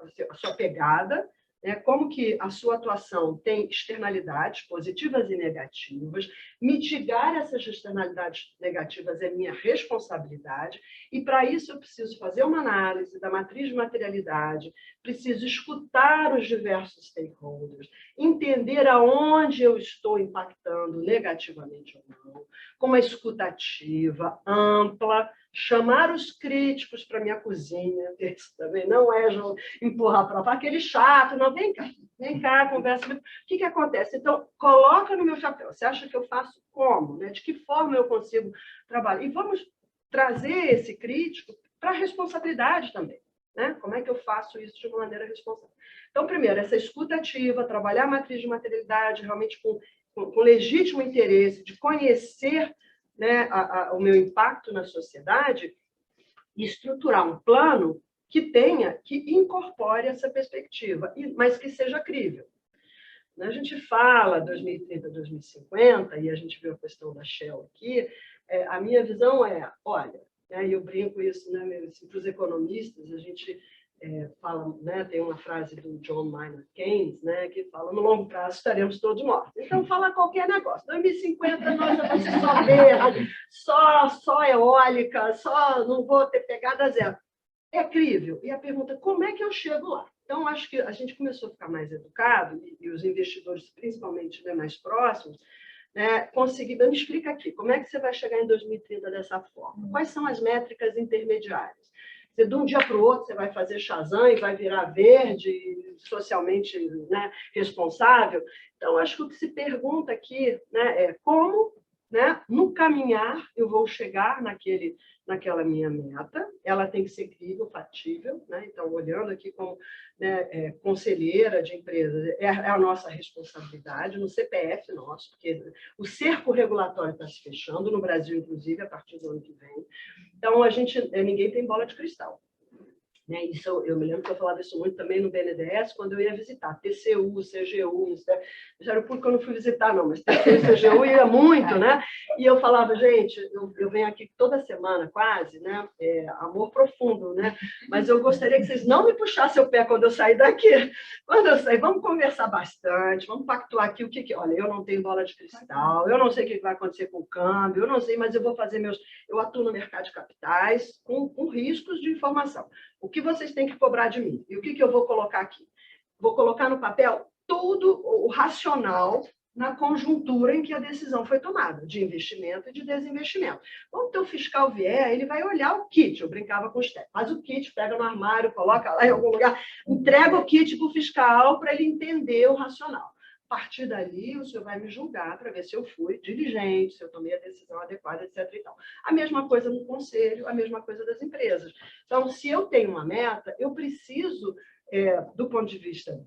pegada, né, como que a sua atuação tem externalidades positivas e negativas, mitigar essas externalidades negativas é minha responsabilidade, e para isso eu preciso fazer uma análise da matriz de materialidade, preciso escutar os diversos stakeholders, entender aonde eu estou impactando negativamente ou não, com uma escuta ativa, ampla, chamar os críticos para minha cozinha, isso também não é empurrar para lá, aquele chato, não, vem cá, conversa comigo. O que acontece? Então, coloca no meu chapéu. Você acha que eu faço como? Né? De que forma eu consigo trabalhar? E vamos trazer esse crítico para a responsabilidade também. Né? Como é que eu faço isso de uma maneira responsável? Então, primeiro, essa escuta ativa, trabalhar a matriz de materialidade, realmente com legítimo interesse de conhecer, né, o meu impacto na sociedade, e estruturar um plano que incorpore essa perspectiva, mas que seja crível. A gente fala 2030, 2050, e a gente viu a questão da Shell aqui, a minha visão é, olha, né, e eu brinco isso, né, assim, para os economistas, a gente fala, né, tem uma frase do John Maynard Keynes, né, que fala, no longo prazo estaremos todos mortos. Então, fala qualquer negócio. 2050 nós vamos ser só verde, só eólica, só não vou ter pegada zero. É crível. E a pergunta, como é que eu chego lá? Então, acho que a gente começou a ficar mais educado, e os investidores, principalmente, né, mais próximos, né, conseguir... Me explica aqui, como é que você vai chegar em 2030 dessa forma? Quais são as métricas intermediárias? De um dia para o outro, você vai fazer Shazam e vai virar verde, socialmente, né, responsável. Então, acho que o que se pergunta aqui, né, é como, né, no caminhar eu vou chegar naquela minha meta. Ela tem que ser crível, factível, né? Então, olhando aqui como, né, conselheira de empresas, é a nossa responsabilidade, no CPF nosso, porque o cerco regulatório está se fechando, no Brasil, inclusive, a partir do ano que vem. Então, ninguém tem bola de cristal. Né? Isso, eu me lembro que eu falava isso muito também no BNDES, quando eu ia visitar TCU, CGU, Ministério Público eu não fui visitar, não, mas TCU e CGU ia muito, né? E eu falava, gente, eu venho aqui toda semana, quase, né? Amor profundo, né? Mas eu gostaria que vocês não me puxassem o pé quando eu sair daqui. Quando eu sair, vamos conversar bastante, vamos pactuar aqui o que... Olha, eu não tenho bola de cristal, eu não sei o que vai acontecer com o câmbio, eu não sei, mas eu vou fazer eu atuo no mercado de capitais com riscos de informação. O que vocês têm que cobrar de mim? E o que eu vou colocar aqui? Vou colocar no papel tudo o racional na conjuntura em que a decisão foi tomada, de investimento e de desinvestimento. Quando o teu fiscal vier, ele vai olhar o kit. Eu brincava com os técnicos. Faz o kit, pega no armário, coloca lá em algum lugar, entrega o kit para o fiscal para ele entender o racional. A partir dali, o senhor vai me julgar para ver se eu fui diligente, se eu tomei a decisão adequada, etc. E tal. A mesma coisa no conselho, a mesma coisa das empresas. Então, se eu tenho uma meta, eu preciso, do ponto de vista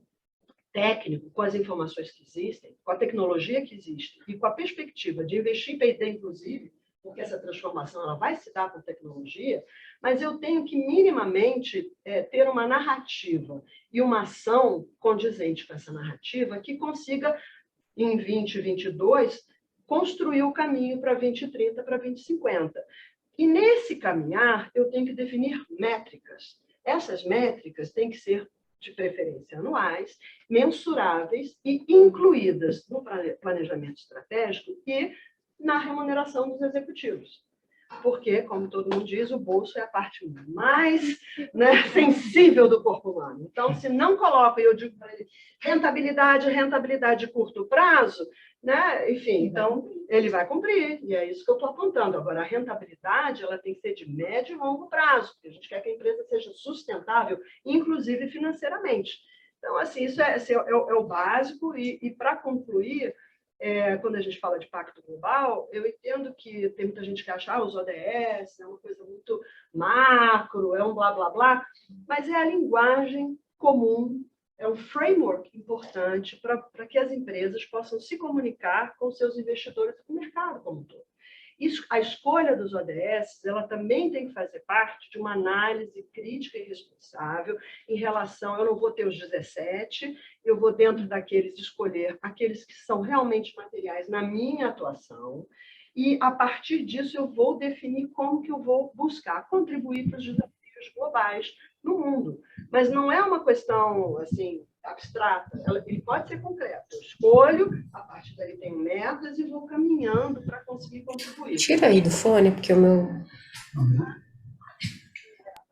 técnico, com as informações que existem, com a tecnologia que existe e com a perspectiva de investir em P&D, inclusive, porque essa transformação ela vai se dar com tecnologia, mas eu tenho que minimamente ter uma narrativa e uma ação condizente com essa narrativa que consiga, em 2022, construir o caminho para 2030, para 2050. E nesse caminhar, eu tenho que definir métricas. Essas métricas têm que ser, de preferência, anuais, mensuráveis e incluídas no planejamento estratégico e na remuneração dos executivos. Porque, como todo mundo diz, o bolso é a parte mais, né, sensível do corpo humano. Então, se não coloca, e eu digo para ele, rentabilidade de curto prazo, né, enfim, então ele vai cumprir, e é isso que eu estou apontando. Agora, a rentabilidade ela tem que ser de médio e longo prazo, porque a gente quer que a empresa seja sustentável, inclusive financeiramente. Então, assim, isso é o básico, e para concluir, quando a gente fala de pacto global, eu entendo que tem muita gente que acha os ODS é uma coisa muito macro, é um blá, blá, blá, mas é a linguagem comum, é um framework importante para que as empresas possam se comunicar com seus investidores e com o mercado como um todo. A escolha dos ODS ela também tem que fazer parte de uma análise crítica e responsável em relação, eu não vou ter os 17, eu vou dentro daqueles escolher aqueles que são realmente materiais na minha atuação, e a partir disso eu vou definir como que eu vou buscar contribuir para os desafios globais no mundo. Mas não é uma questão assim abstrata, ele pode ser concreto. Eu escolho, a partir daí tenho metas e vou caminhando para conseguir contribuir. Tira aí do fone, porque o meu...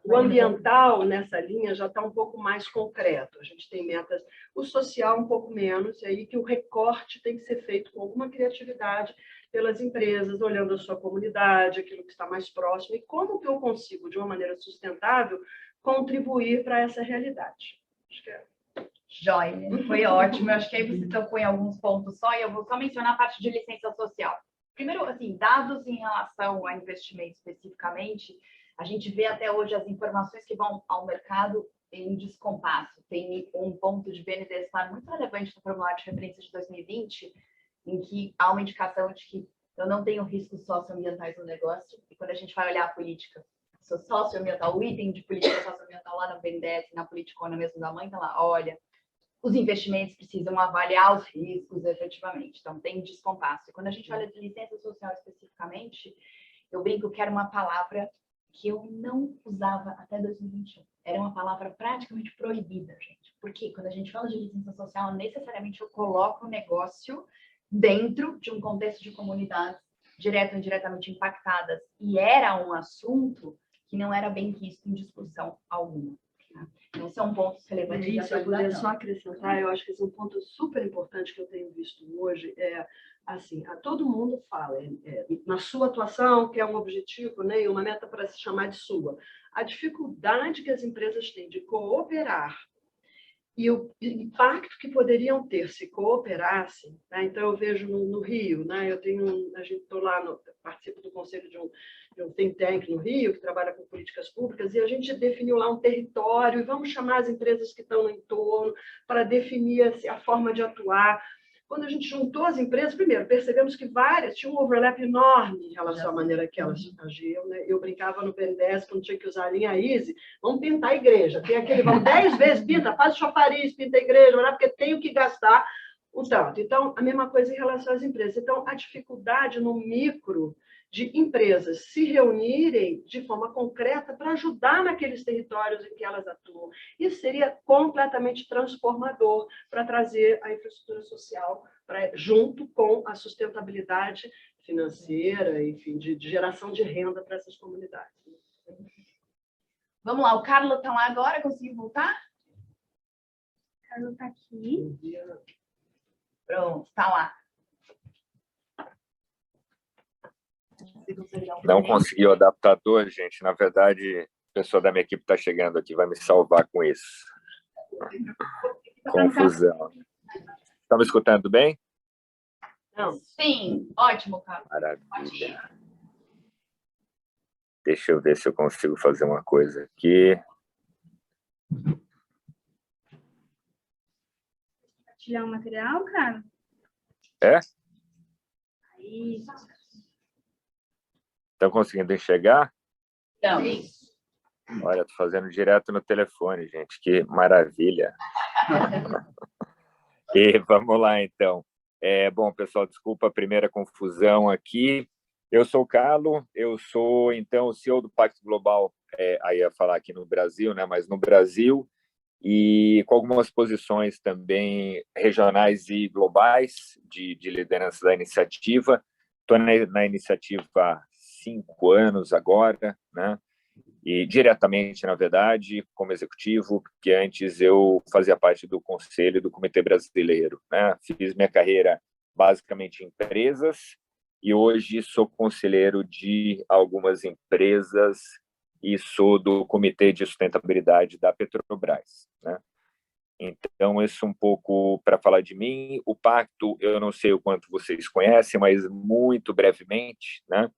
O ambiental, nessa linha, já está um pouco mais concreto. A gente tem metas, o social um pouco menos, e aí que o recorte tem que ser feito com alguma criatividade pelas empresas, olhando a sua comunidade, aquilo que está mais próximo, e como que eu consigo, de uma maneira sustentável, contribuir para essa realidade. Acho que Joia, foi ótimo. Eu acho que aí você tocou em alguns pontos só, e eu vou só mencionar a parte de licença social. Primeiro, assim, dados em relação a investimento especificamente, a gente vê até hoje as informações que vão ao mercado em descompasso. Tem um ponto de BNDES muito relevante no formulário de referência de 2020, em que há uma indicação de que eu não tenho riscos socioambientais no negócio, e quando a gente vai olhar a política socioambiental, o item de política socioambiental lá na BNDES, na Politicona mesmo da mãe, tá lá, olha, os investimentos precisam avaliar os riscos efetivamente. Então, tem descompasso. E quando a gente fala de licença social especificamente, eu brinco que era uma palavra que eu não usava até 2021. Era uma palavra praticamente proibida, gente. Porque quando a gente fala de licença social, necessariamente eu coloco o negócio dentro de um contexto de comunidades direto ou indiretamente impactadas. E era um assunto que não era bem visto em discussão alguma. Então, são pontos relevantes. E se eu puder só acrescentar, eu acho que esse é um ponto super importante que eu tenho visto hoje, assim, todo mundo fala, na sua atuação, que é um objetivo, né, e uma meta para se chamar de sua, a dificuldade que as empresas têm de cooperar e o impacto que poderiam ter se cooperassem, né? Então, eu vejo no Rio, né? A gente estou lá, participo do conselho de um think tank no Rio, que trabalha com políticas públicas, e a gente definiu lá um território, e vamos chamar as empresas que estão no entorno para definir a forma de atuar. Quando a gente juntou as empresas, primeiro, percebemos que várias tinham um overlap enorme em relação à maneira que elas agiam, né? Eu brincava no BNDES, quando tinha que usar a linha EASY, vamos pintar a igreja. Tem aquele, vamos 10 vezes, pinta, faz chafariz, pinta a igreja, porque tenho que gastar o tanto. Então, a mesma coisa em relação às empresas. Então, a dificuldade no micro de empresas se reunirem de forma concreta para ajudar naqueles territórios em que elas atuam. Isso seria completamente transformador para trazer a infraestrutura social junto com a sustentabilidade financeira, enfim, de geração de renda para essas comunidades. Vamos lá, o Carlos está lá agora, conseguiu voltar? O Carlos está aqui. Pronto, está lá. Não consegui o adaptador, gente. Na verdade, a pessoa da minha equipe está chegando aqui, vai me salvar com isso. Confusão. Estão me escutando bem? Não. Sim, ótimo, Carlos. Maravilha. Deixa eu ver se eu consigo fazer uma coisa aqui. Compartilhar o material, cara? É? Isso. Estão conseguindo enxergar? Então, Olha, estou fazendo direto no telefone, gente. Que maravilha. E vamos lá, então. Bom, pessoal, desculpa a primeira confusão aqui. Eu sou o Carlos, eu sou, então, o CEO do Pacto Global, aí ia falar aqui no Brasil, né? Mas no Brasil, e com algumas posições também regionais e globais de liderança da iniciativa. Estou na iniciativa há 5 anos agora, né? E diretamente, na verdade, como executivo, porque antes eu fazia parte do Conselho do Comitê Brasileiro, né? Fiz minha carreira basicamente em empresas e hoje sou conselheiro de algumas empresas e sou do Comitê de Sustentabilidade da Petrobras, né? Então, isso um pouco para falar de mim. O Pacto, eu não sei o quanto vocês conhecem, mas muito brevemente, né?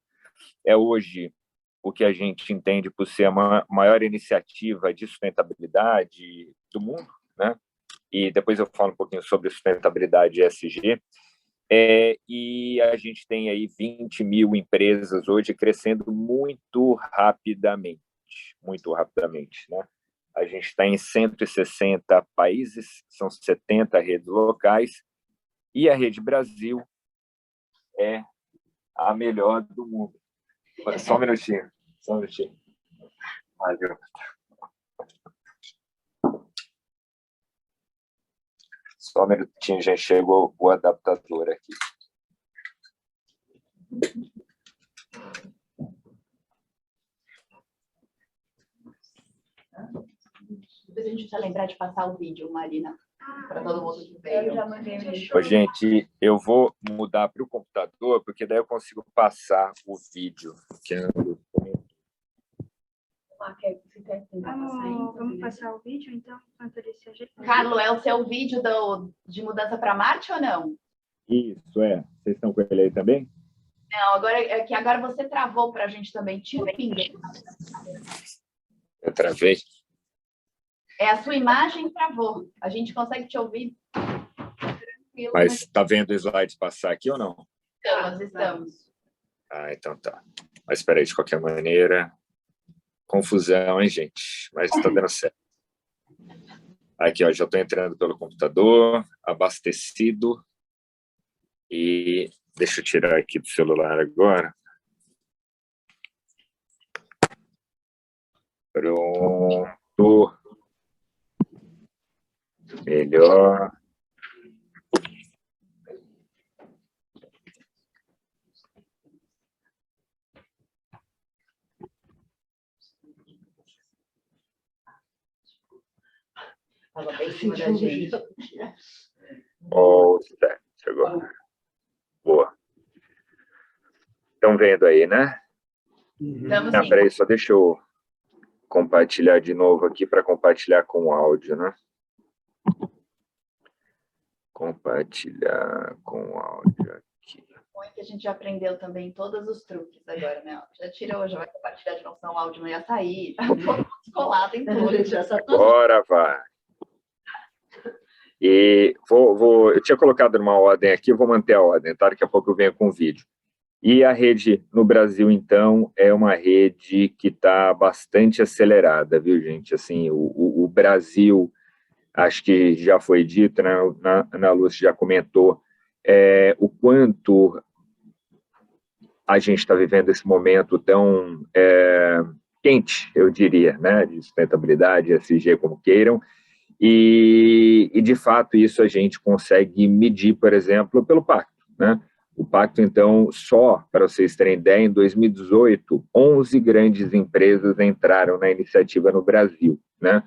É hoje o que a gente entende por ser a maior iniciativa de sustentabilidade do mundo, né? E depois eu falo um pouquinho sobre sustentabilidade ESG. E a gente tem aí 20 mil empresas hoje crescendo muito rapidamente, né? A gente está em 160 países, são 70 redes locais, e a Rede Brasil é a melhor do mundo. Só um minutinho. Valeu. Só um minutinho, já chegou o adaptador aqui. depois a gente precisa lembrar de passar o vídeo, Marina, para todo mundo que veio. Eu já mandei o link. Ô, gente, eu vou mudar para o computador, porque daí eu consigo passar o vídeo. Vamos passar o vídeo, então, enquanto ele se ajeita. Carlos, é o seu vídeo de mudança para Marte ou não? Isso, é. Vocês estão com ele aí também? Não, agora você travou para a gente também. Tira o pinguim. Eu travei. A sua imagem travou. A gente consegue te ouvir tranquilo. Mas está vendo os slides passar aqui ou não? Estamos. Ah, então tá. Mas espera aí, de qualquer maneira... Confusão, hein, gente? Mas está dando certo. Aqui, ó, já estou entrando pelo computador, abastecido. E deixa eu tirar aqui do celular agora. Pronto. Melhor. Estava bem em cima da gente. Oh, certo, chegou. Boa. Estão vendo aí, né? Estamos Ah, sim. peraí, só deixa eu compartilhar de novo aqui para compartilhar com o áudio, né? Compartilhar com o áudio aqui. Bom é que a gente já aprendeu também todos os truques agora, né? Já tirou, já vai compartilhar de novo, senão o áudio não ia sair. Tá todo mundo descolado em tudo. Bora, vai. E eu tinha colocado numa ordem aqui, vou manter a ordem, tá? Daqui a pouco eu venho com o vídeo. E a rede no Brasil, então, é uma rede que está bastante acelerada, viu, gente? Assim, o Brasil, acho que já foi dito, né? A Ana Lúcia já comentou, o quanto a gente está vivendo esse momento tão quente, eu diria, né? De sustentabilidade, ESG, como queiram. E, de fato, isso a gente consegue medir, por exemplo, pelo pacto, né? O pacto, então, só para vocês terem ideia, em 2018, 11 grandes empresas entraram na iniciativa no Brasil, né?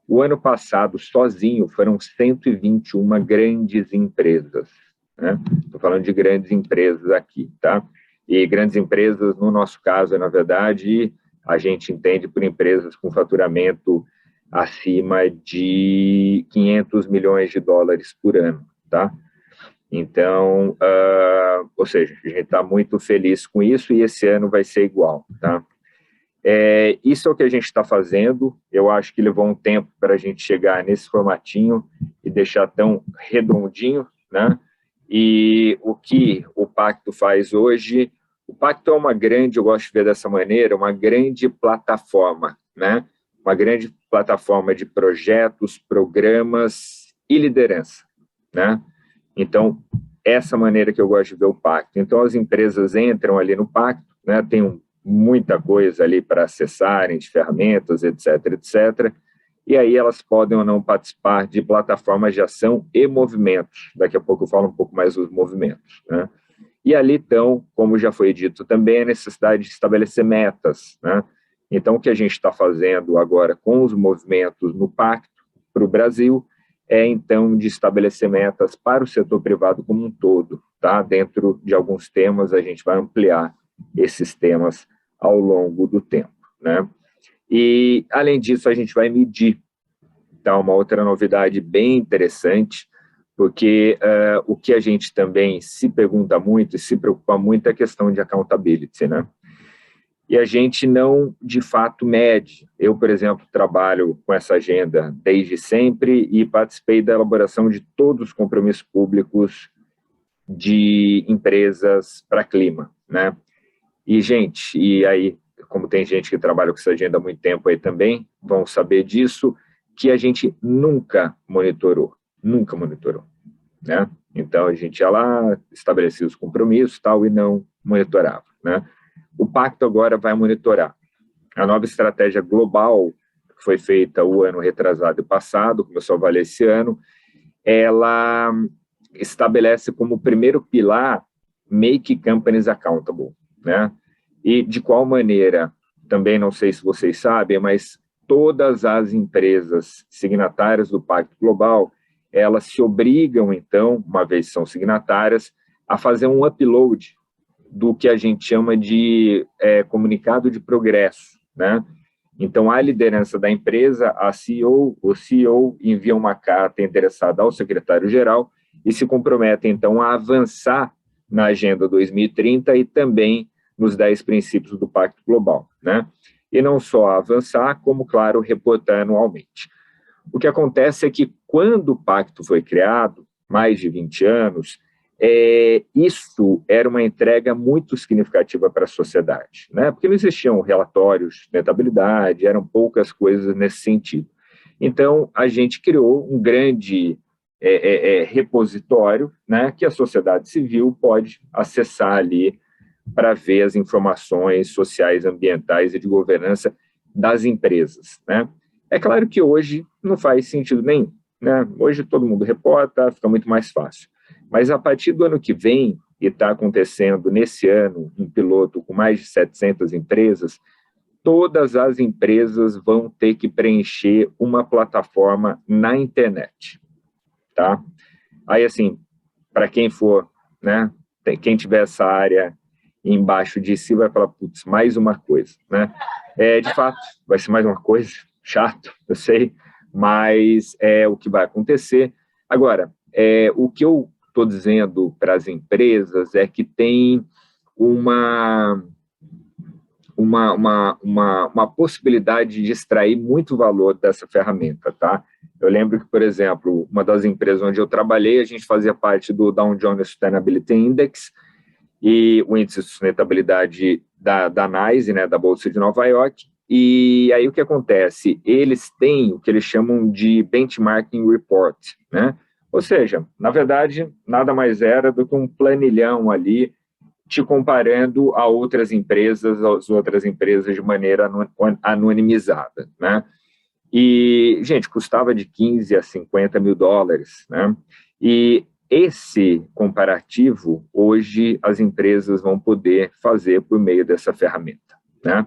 O ano passado, sozinho, foram 121 grandes empresas, né? Estou falando de grandes empresas aqui, tá? E grandes empresas, no nosso caso, na verdade, a gente entende por empresas com faturamento acima de 500 milhões de dólares por ano, tá? Então, ou seja, a gente está muito feliz com isso e esse ano vai ser igual, tá? Isso é o que a gente está fazendo. Eu acho que levou um tempo para a gente chegar nesse formatinho e deixar tão redondinho, né? E o que o Pacto faz hoje, o Pacto é uma grande, eu gosto de ver dessa maneira, uma grande plataforma, né? Uma grande plataforma de projetos, programas e liderança, né? Então, essa maneira que eu gosto de ver o Pacto. Então, as empresas entram ali no Pacto, né? Tem muita coisa ali para acessarem, de ferramentas, etc., etc., e aí elas podem ou não participar de plataformas de ação e movimentos. Daqui a pouco eu falo um pouco mais dos movimentos, né? E ali estão, como já foi dito também, a necessidade de estabelecer metas, né? Então, o que a gente está fazendo agora com os movimentos no Pacto para o Brasil então, de estabelecer metas para o setor privado como um todo, tá? Dentro de alguns temas, a gente vai ampliar esses temas ao longo do tempo, né? E, além disso, a gente vai medir, tá? Uma outra novidade bem interessante, porque o que a gente também se pergunta muito e se preocupa muito é a questão de accountability, né? E a gente não, de fato, mede. Eu, por exemplo, trabalho com essa agenda desde sempre e participei da elaboração de todos os compromissos públicos de empresas para clima, né? E, gente, e aí, como tem gente que trabalha com essa agenda há muito tempo aí também, vão saber disso, que a gente nunca monitorou, né? Então, a gente ia lá, estabelecia os compromissos tal, e não monitorava, né? O Pacto agora vai monitorar. A nova estratégia global, que foi feita o ano retrasado e passado, começou a valer esse ano, ela estabelece como primeiro pilar Make Companies Accountable, né? E de qual maneira, também não sei se vocês sabem, mas todas as empresas signatárias do Pacto Global, elas se obrigam, então, uma vez são signatárias, a fazer um upload do que a gente chama de comunicado de progresso, né? Então, a liderança da empresa, a CEO, o CEO envia uma carta endereçada ao secretário-geral e se compromete, então, a avançar na Agenda 2030 e também nos 10 princípios do Pacto Global, né? E não só avançar, como, claro, reportar anualmente. O que acontece é que, quando o Pacto foi criado, mais de 20 anos, isso era uma entrega muito significativa para a sociedade, né? Porque não existiam relatórios de sustentabilidade, eram poucas coisas nesse sentido. Então, a gente criou um grande repositório, né, que a sociedade civil pode acessar ali para ver as informações sociais, ambientais e de governança das empresas, né? É claro que hoje não faz sentido nenhum, né? Hoje todo mundo reporta, fica muito mais fácil. Mas a partir do ano que vem, e está acontecendo nesse ano, um piloto com mais de 700 empresas, todas as empresas vão ter que preencher uma plataforma na internet, tá? Aí, assim, para quem for, né, quem tiver essa área embaixo de si vai falar, putz, mais uma coisa, né? De fato, vai ser mais uma coisa, chato, eu sei, mas é o que vai acontecer. Agora, o que eu estou dizendo para as empresas é que tem uma possibilidade de extrair muito valor dessa ferramenta, tá? Eu lembro que, por exemplo, uma das empresas onde eu trabalhei, a gente fazia parte do Dow Jones Sustainability Index, e o índice de sustentabilidade da NYSE, né, da Bolsa de Nova York, e aí o que acontece? Eles têm o que eles chamam de Benchmarking Report, né? Ou seja, na verdade, nada mais era do que um planilhão ali, te comparando a outras empresas, as outras empresas de maneira anonimizada, né? E, gente, custava de 15 a 50 mil dólares, né? E esse comparativo, hoje, as empresas vão poder fazer por meio dessa ferramenta, né?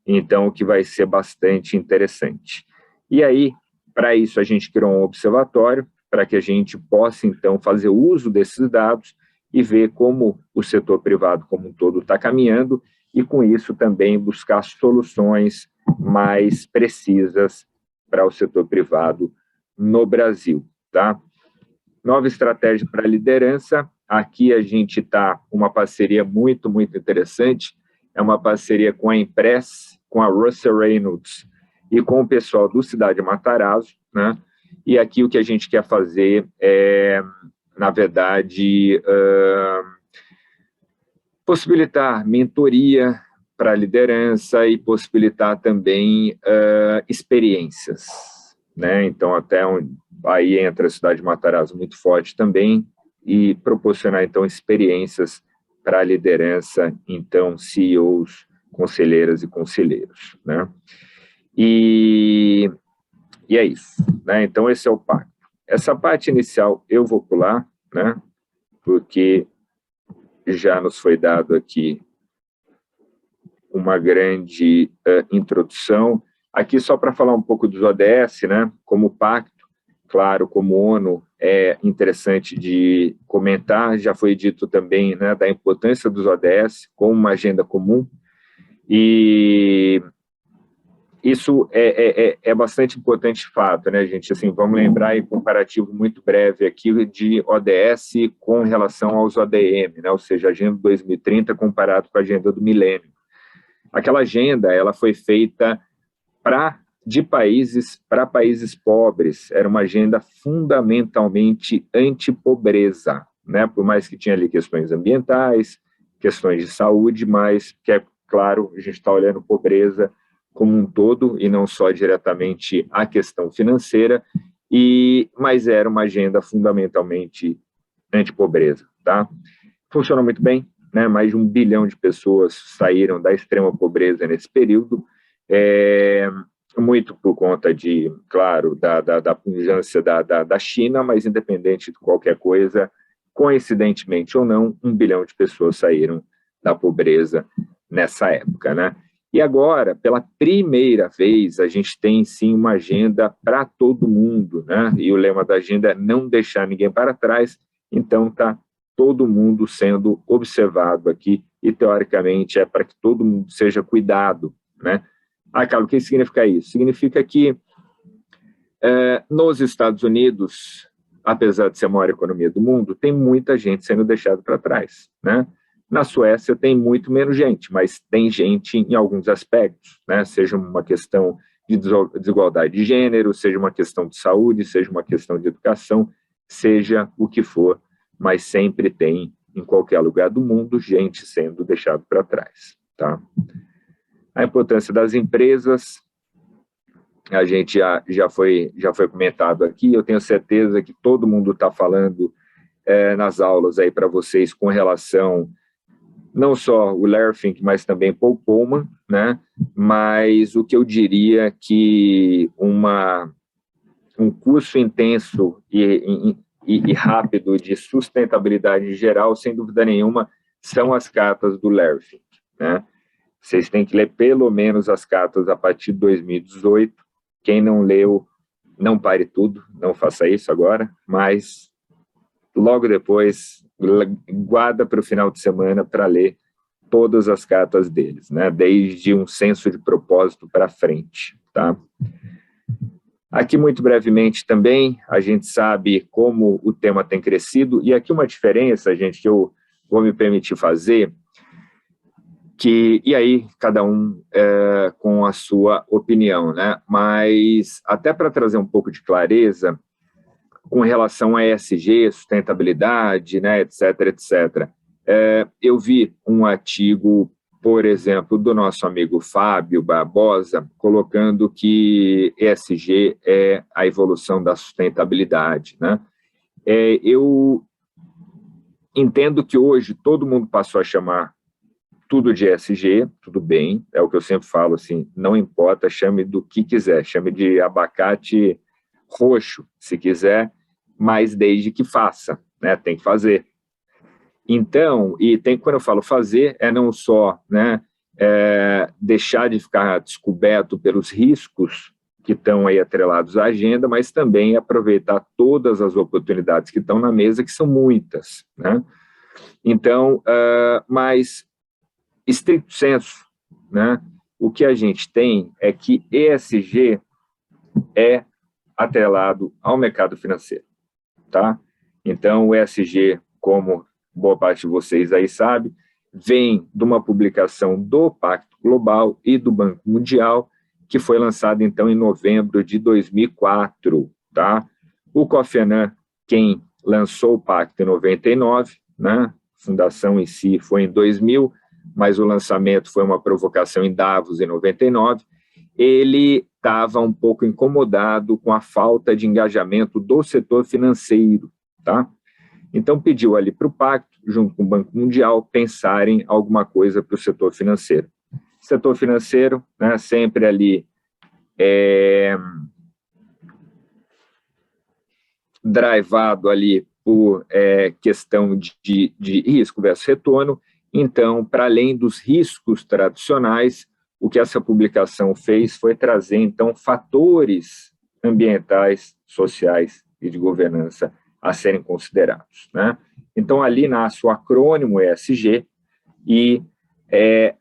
Então, o que vai ser bastante interessante. E aí, para isso, a gente criou um observatório, para que a gente possa, então, fazer uso desses dados e ver como o setor privado como um todo está caminhando e, com isso, também buscar soluções mais precisas para o setor privado no Brasil, tá? Nova estratégia para a liderança. Aqui a gente está uma parceria muito, muito interessante. É uma parceria com a Impress, com a Russell Reynolds e com o pessoal do Cidade Matarazzo, né? E aqui o que a gente quer fazer é, na verdade, possibilitar mentoria para a liderança e possibilitar também experiências, né? Então, aí entra a Cidade de Matarazzo muito forte também, e proporcionar, então, experiências para a liderança, então, CEOs, conselheiras e conselheiros, né? E é isso, né? Então, esse é o pacto. Essa parte inicial eu vou pular, né? Porque já nos foi dado aqui uma grande introdução. Aqui só para falar um pouco dos ODS, né? Como pacto, claro, como ONU, é interessante de comentar, já foi dito também, né, da importância dos ODS como uma agenda comum, e isso é bastante importante de fato, né, gente? Assim, vamos lembrar, em comparativo muito breve aqui, de ODS com relação aos ODM, né? Ou seja, a Agenda 2030 comparado com a Agenda do Milênio. Aquela agenda, ela foi feita de países para países pobres, era uma agenda fundamentalmente anti-pobreza, né? Por mais que tinha ali questões ambientais, questões de saúde, mas que é claro, a gente está olhando pobreza como um todo e não só diretamente a questão financeira, mas era uma agenda fundamentalmente anti-pobreza, tá? Funcionou muito bem, né? Mais de 1 bilhão de pessoas saíram da extrema pobreza nesse período, muito por conta de, claro, da pujança da China, mas independente de qualquer coisa, coincidentemente ou não, 1 bilhão de pessoas saíram da pobreza nessa época, né? E agora, pela primeira vez, a gente tem, sim, uma agenda para todo mundo, né? E o lema da agenda é não deixar ninguém para trás, então está todo mundo sendo observado aqui e, teoricamente, é para que todo mundo seja cuidado, né? Carlos, o que significa isso? Significa que nos Estados Unidos, apesar de ser a maior economia do mundo, tem muita gente sendo deixada para trás, né? Na Suécia tem muito menos gente, mas tem gente em alguns aspectos, né? Seja uma questão de desigualdade de gênero, seja uma questão de saúde, seja uma questão de educação, seja o que for, mas sempre tem, em qualquer lugar do mundo, gente sendo deixada para trás, tá? A importância das empresas, a gente já foi comentado aqui, eu tenho certeza que todo mundo está falando nas aulas aí para vocês com relação, não só o Larry Fink, mas também Paul Polman, né? Mas o que eu diria que um curso intenso e rápido de sustentabilidade em geral, sem dúvida nenhuma, são as cartas do Larry Fink, né? Vocês têm que ler pelo menos as cartas a partir de 2018. Quem não leu, não pare tudo, não faça isso agora, mas logo depois, guarda para o final de semana para ler todas as cartas deles, né? Desde um senso de propósito para frente, tá? Aqui, muito brevemente também, a gente sabe como o tema tem crescido, e aqui uma diferença, gente, que eu vou me permitir fazer, e aí cada um com a sua opinião, né? Mas até para trazer um pouco de clareza com relação a ESG, sustentabilidade, né, etc. Eu vi um artigo, por exemplo, do nosso amigo Fábio Barbosa, colocando que ESG é a evolução da sustentabilidade, né? Eu entendo que hoje todo mundo passou a chamar tudo de ESG, tudo bem, é o que eu sempre falo, assim, não importa, chame do que quiser, chame de abacate roxo, se quiser, mas desde que faça, né, tem que fazer. Então, quando eu falo fazer, não só, né, deixar de ficar descoberto pelos riscos que estão aí atrelados à agenda, mas também aproveitar todas as oportunidades que estão na mesa, que são muitas, né? Então, mas estricto senso, né? O que a gente tem é que ESG é atrelado ao mercado financeiro, tá? Então, o ESG, como boa parte de vocês aí sabe, vem de uma publicação do Pacto Global e do Banco Mundial, que foi lançada, então, em novembro de 2004, tá? O Kofi Annan, quem lançou o Pacto em 99, né? A fundação em si foi em 2000, mas o lançamento foi uma provocação em Davos em 99, ele estava um pouco incomodado com a falta de engajamento do setor financeiro, tá? Então pediu ali para o Pacto, junto com o Banco Mundial, pensarem alguma coisa para o setor financeiro. Setor financeiro, né, sempre ali drivado ali por questão de risco versus retorno. Então, para além dos riscos tradicionais, o que essa publicação fez foi trazer, então, fatores ambientais, sociais e de governança a serem considerados, né? Então, ali nasce o acrônimo ESG e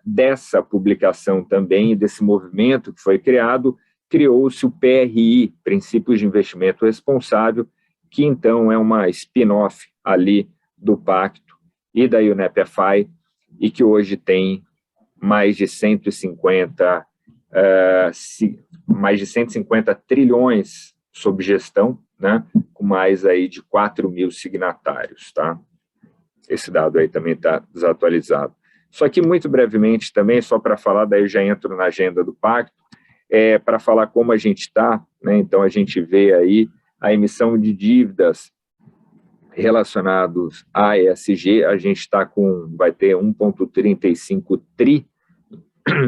dessa publicação também, desse movimento que foi criado, criou-se o PRI, Princípios de Investimento Responsável, que então é uma spin-off ali do Pacto e da UNEP-FI, e que hoje tem mais de 150 trilhões sob gestão, né, com mais aí de 4 mil signatários, tá? Esse dado aí também está desatualizado. Só que, muito brevemente também, só para falar, daí eu já entro na agenda do Pacto, para falar como a gente está, né? Então a gente vê aí a emissão de dívidas relacionados à ESG, a gente vai ter 1,35 tri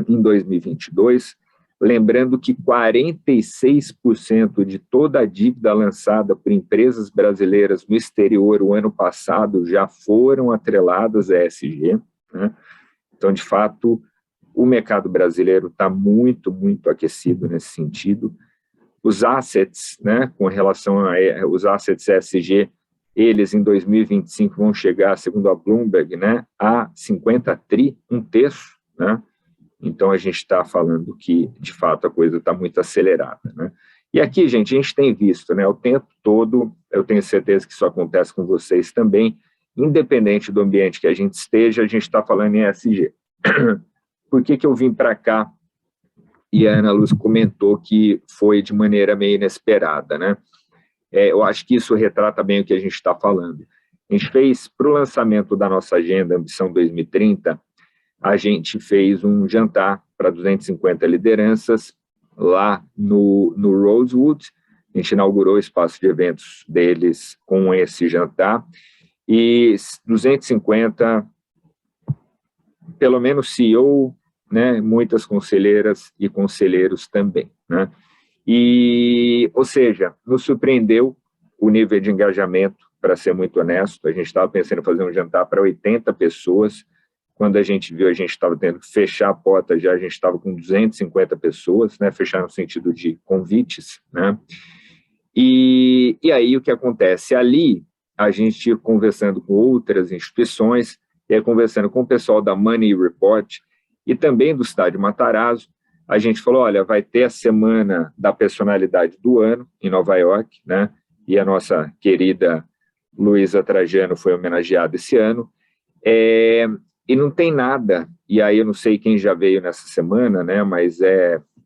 em 2022, lembrando que 46% de toda a dívida lançada por empresas brasileiras no exterior o ano passado já foram atreladas à ESG, né? Então, de fato, o mercado brasileiro está muito, muito aquecido nesse sentido. Os assets, né, com relação aos assets ESG, eles em 2025 vão chegar, segundo a Bloomberg, né, a 50 tri, um terço, né? Então, a gente está falando que, de fato, a coisa está muito acelerada, né? E aqui, gente, a gente tem visto, né, o tempo todo, eu tenho certeza que isso acontece com vocês também, independente do ambiente que a gente esteja, a gente está falando em ESG. Por que eu vim para cá? E a Ana Luz comentou que foi de maneira meio inesperada, né? Eu acho que isso retrata bem o que a gente está falando. A gente fez, para o lançamento da nossa agenda Ambição 2030, a gente fez um jantar para 250 lideranças lá no Rosewood. A gente inaugurou o espaço de eventos deles com esse jantar, e 250, pelo menos CEO, né, muitas conselheiras e conselheiros também, né? E, ou seja, nos surpreendeu o nível de engajamento, para ser muito honesto. A gente estava pensando em fazer um jantar para 80 pessoas, quando a gente viu, a gente estava tendo que fechar a porta já, a gente estava com 250 pessoas, né, fechar no sentido de convites, né? E aí o que acontece? Ali, a gente conversando com outras instituições, e aí conversando com o pessoal da Money Report e também do Estádio Matarazzo, a gente falou, olha, vai ter a Semana da Personalidade do Ano em Nova York, né? E a nossa querida Luísa Trajano foi homenageada esse ano. E não tem nada, e aí eu não sei quem já veio nessa semana, né? Mas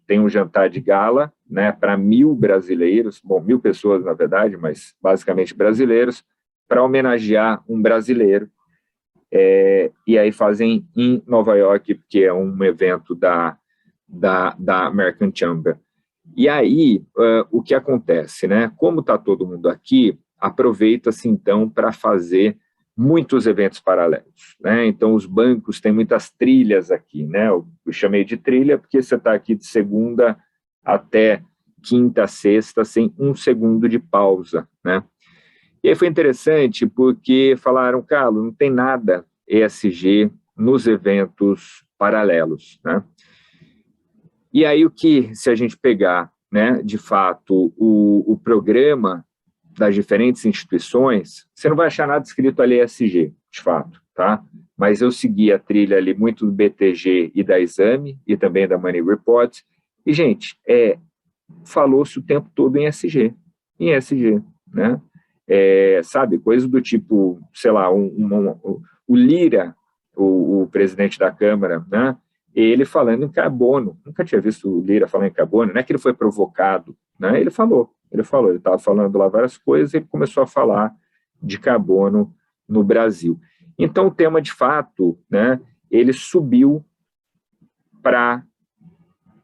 tem um jantar de gala, né, para 1.000 brasileiros, bom, 1.000 pessoas, na verdade, mas basicamente brasileiros, para homenagear um brasileiro. E aí fazem em Nova York, porque é um evento da American Chamber. E aí, o que acontece, né? Como está todo mundo aqui, aproveita-se, então, para fazer muitos eventos paralelos, né? Então, os bancos têm muitas trilhas aqui, né? Eu chamei de trilha porque você está aqui de segunda até quinta, sexta, sem um segundo de pausa, né? E aí foi interessante porque falaram, Carlos, não tem nada ESG nos eventos paralelos, né? E aí se a gente pegar, né, de fato, o programa das diferentes instituições, você não vai achar nada escrito ali ESG, de fato, tá? Mas eu segui a trilha ali muito do BTG e da Exame, e também da Money Report, e, gente, falou-se o tempo todo em ESG, né? Sabe, coisa do tipo, sei lá, o Lira, o presidente da Câmara, né? Ele falando em carbono, nunca tinha visto o Lira falando em carbono, não é que ele foi provocado, né? Ele estava falando lá várias coisas e ele começou a falar de carbono no Brasil. Então, o tema, de fato, né, ele subiu para a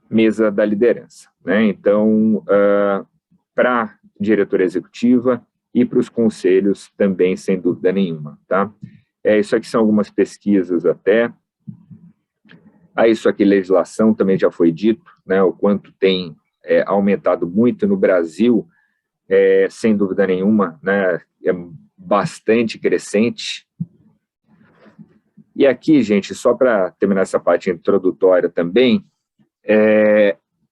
mesa da liderança, né? Então, para a diretoria executiva e para os conselhos também, sem dúvida nenhuma, tá? Isso aqui são algumas pesquisas até. Isso aqui, legislação, também já foi dito, né, o quanto tem aumentado muito no Brasil, sem dúvida nenhuma, né, é bastante crescente. E aqui, gente, só para terminar essa parte introdutória também,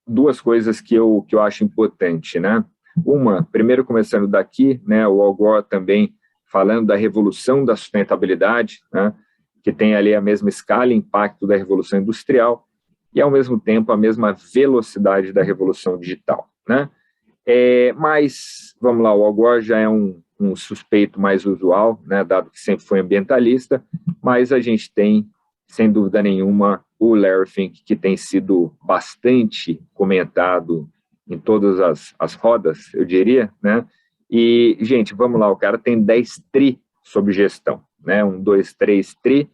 duas coisas que eu acho importante, né? Uma, primeiro começando daqui, né, o Al Gore também falando da revolução da sustentabilidade, né, que tem ali a mesma escala e impacto da revolução industrial e, ao mesmo tempo, a mesma velocidade da revolução digital, né? Mas, vamos lá, o Al Gore já é um suspeito mais usual, né, dado que sempre foi ambientalista, mas a gente tem, sem dúvida nenhuma, o Larry Fink, que tem sido bastante comentado em todas as rodas, eu diria, né? E, gente, vamos lá, o cara tem 10 tri sobre gestão, né? 1, 2, 3 tri,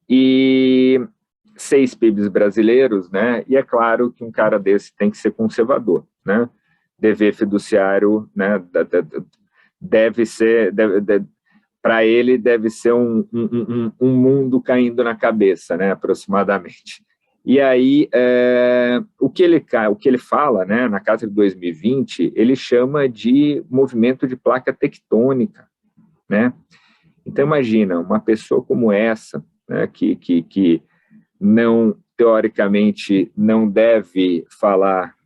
e 6 PIBs brasileiros, né? E é claro que um cara desse tem que ser conservador, né? Dever fiduciário, né? Para ele deve ser um mundo caindo na cabeça, né? Aproximadamente. E aí, o que ele fala, né? Na Carta de 2020, ele chama de movimento de placa tectônica, né? Então, imagina, uma pessoa como essa, né, que não, teoricamente, não deve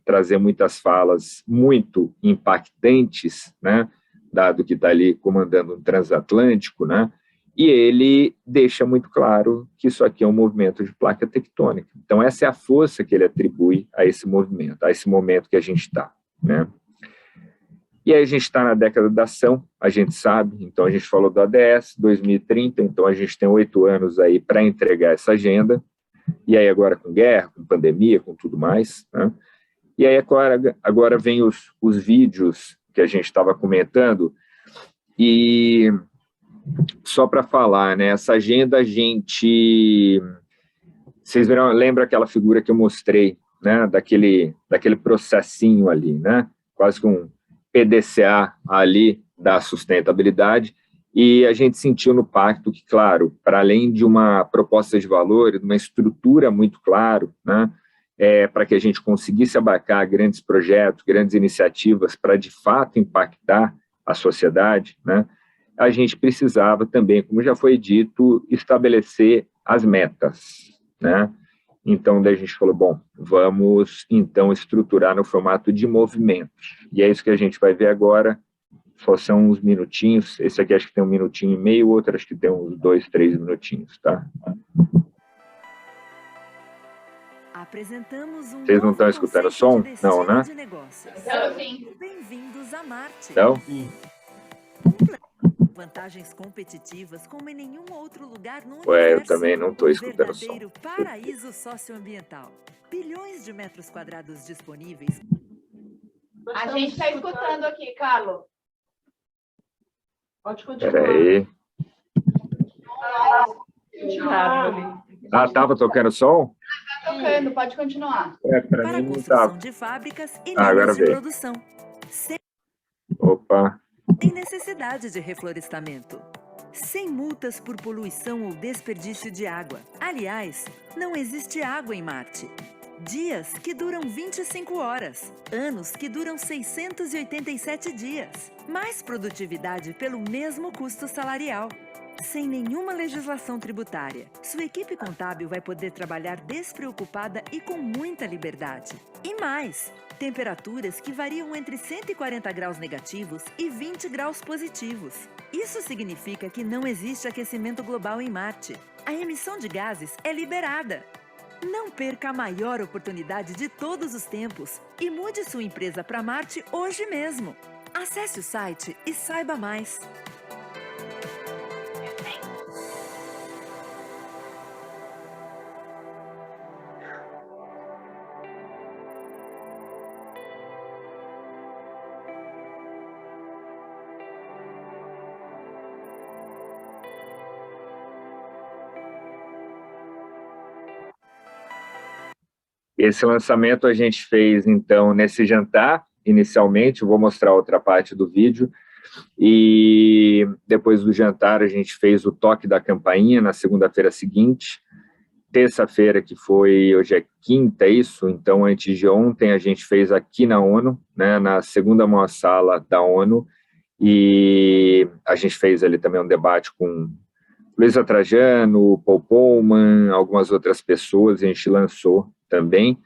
trazer muitas falas muito impactantes, né, dado que está ali comandando um transatlântico, né, e ele deixa muito claro que isso aqui é um movimento de placa tectônica. Então, essa é a força que ele atribui a esse movimento, a esse momento que a gente está, né. E aí a gente está na década da ação, a gente sabe, então a gente falou do ODS 2030, então a gente tem 8 anos aí para entregar essa agenda, e aí agora com guerra, com pandemia, com tudo mais, né? E aí agora vem os vídeos que a gente estava comentando, e só para falar, né, essa agenda vocês lembram aquela figura que eu mostrei né, daquele processinho ali, né, quase que um PDCA ali da sustentabilidade, e a gente sentiu no pacto que, claro, para além de uma proposta de valor, de uma estrutura muito clara, né, para que a gente conseguisse abarcar grandes projetos, grandes iniciativas para, de fato, impactar a sociedade, né, a gente precisava também, como já foi dito, estabelecer as metas, né? Então, daí a gente falou, bom, vamos, então, estruturar no formato de movimentos. E é isso que a gente vai ver agora, só são uns minutinhos, esse aqui acho que tem 1,5 minutos, o outro acho que tem uns 2, 3 minutinhos, tá? Apresentamos um Vocês não estão escutando o som? Não, né? Bem-vindos a Marte. Não? Vantagens competitivas como em nenhum outro lugar no Ué, eu universo. também não estou escutando o som. Verdadeiro paraíso socioambiental. Bilhões de metros quadrados disponíveis. A gente está escutando aqui, Carlos. Pode continuar. Peraí. Ah, estava tocando som? Está tocando, pode continuar. Para Para a mim não construção estava. de fábricas e agora linhas de veio. produção. Sem Opa. necessidade de reflorestamento. Sem multas por poluição ou desperdício de água. Aliás, não existe água em Marte. Dias que duram 25 horas. Anos que duram 687 dias. Mais produtividade pelo mesmo custo salarial. Sem nenhuma legislação tributária. Sua equipe contábil vai poder trabalhar despreocupada e com muita liberdade. E mais, temperaturas que variam entre 140 graus negativos e 20 graus positivos. Isso significa que não existe aquecimento global em Marte. A emissão de gases é liberada. Não perca a maior oportunidade de todos os tempos e mude sua empresa para Marte hoje mesmo. Acesse o site e saiba mais. Esse lançamento a gente fez, então, nesse jantar, inicialmente, eu vou mostrar outra parte do vídeo, e depois do jantar a gente fez o toque da campainha na segunda-feira seguinte, terça-feira, que foi, hoje é quinta, é isso? Então, antes de ontem, a gente fez aqui na ONU, né, na segunda maior sala da ONU, e a gente fez ali também um debate com Luísa Trajano, Paul Polman, algumas outras pessoas, a gente lançou também,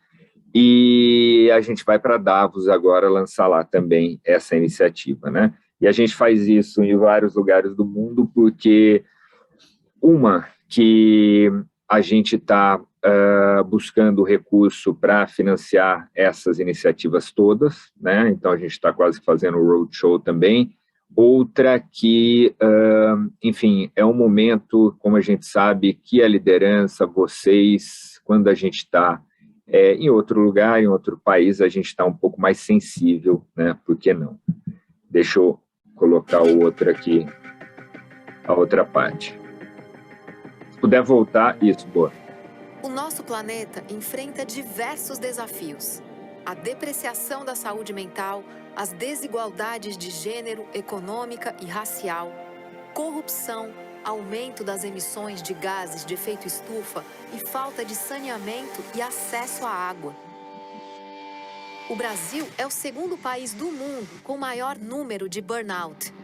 e a gente vai para Davos agora lançar lá também essa iniciativa, né? E a gente faz isso em vários lugares do mundo porque, que a gente está buscando recurso para financiar essas iniciativas todas, né? Então a gente está quase fazendo o roadshow também. Outra que, enfim, é um momento, como a gente sabe, que a liderança, vocês, quando a gente está em outro lugar, em outro país, a gente está um pouco mais sensível, né? Por que não? Deixa eu colocar o outro aqui, a outra parte. Se puder voltar, isso, boa. O nosso planeta enfrenta diversos desafios. A depreciação da saúde mental, as desigualdades de gênero, econômica e racial, corrupção, aumento das emissões de gases de efeito estufa e falta de saneamento e acesso à água. O Brasil é o segundo país do mundo com maior número de burnout.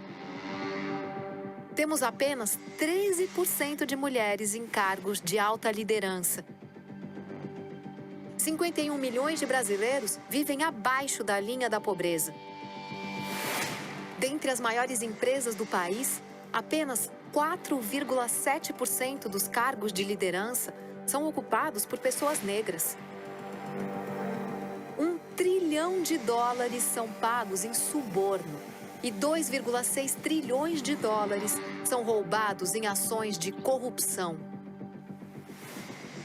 Temos apenas 13% de mulheres em cargos de alta liderança. 51 milhões de brasileiros vivem abaixo da linha da pobreza. Dentre as maiores empresas do país, apenas 4,7% dos cargos de liderança são ocupados por pessoas negras. $1 trilhão são pagos em suborno e 2,6 trilhões de dólares são roubados em ações de corrupção.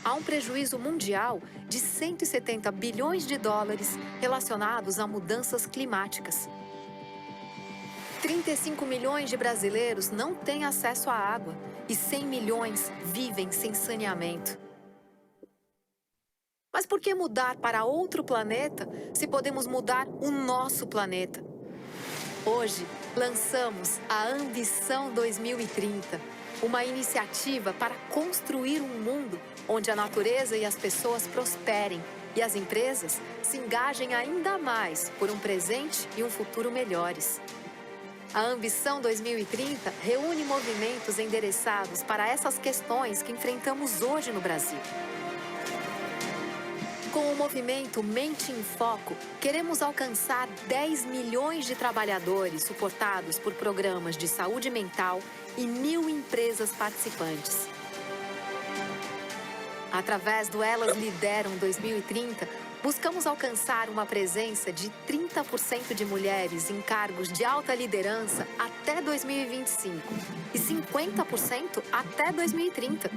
Há um prejuízo mundial de 170 bilhões de dólares relacionados a mudanças climáticas. 35 milhões de brasileiros não têm acesso à água e 100 milhões vivem sem saneamento. Mas por que mudar para outro planeta se podemos mudar o nosso planeta? Hoje, lançamos a Ambição 2030, uma iniciativa para construir um mundo onde a natureza e as pessoas prosperem e as empresas se engajem ainda mais por um presente e um futuro melhores. A Ambição 2030 reúne movimentos endereçados para essas questões que enfrentamos hoje no Brasil. Com o movimento Mente em Foco, queremos alcançar 10 milhões de trabalhadores suportados por programas de saúde mental e 1.000 empresas participantes. Através do Elas Lideram 2030, buscamos alcançar uma presença de 30% de mulheres em cargos de alta liderança até 2025 e 50% até 2030.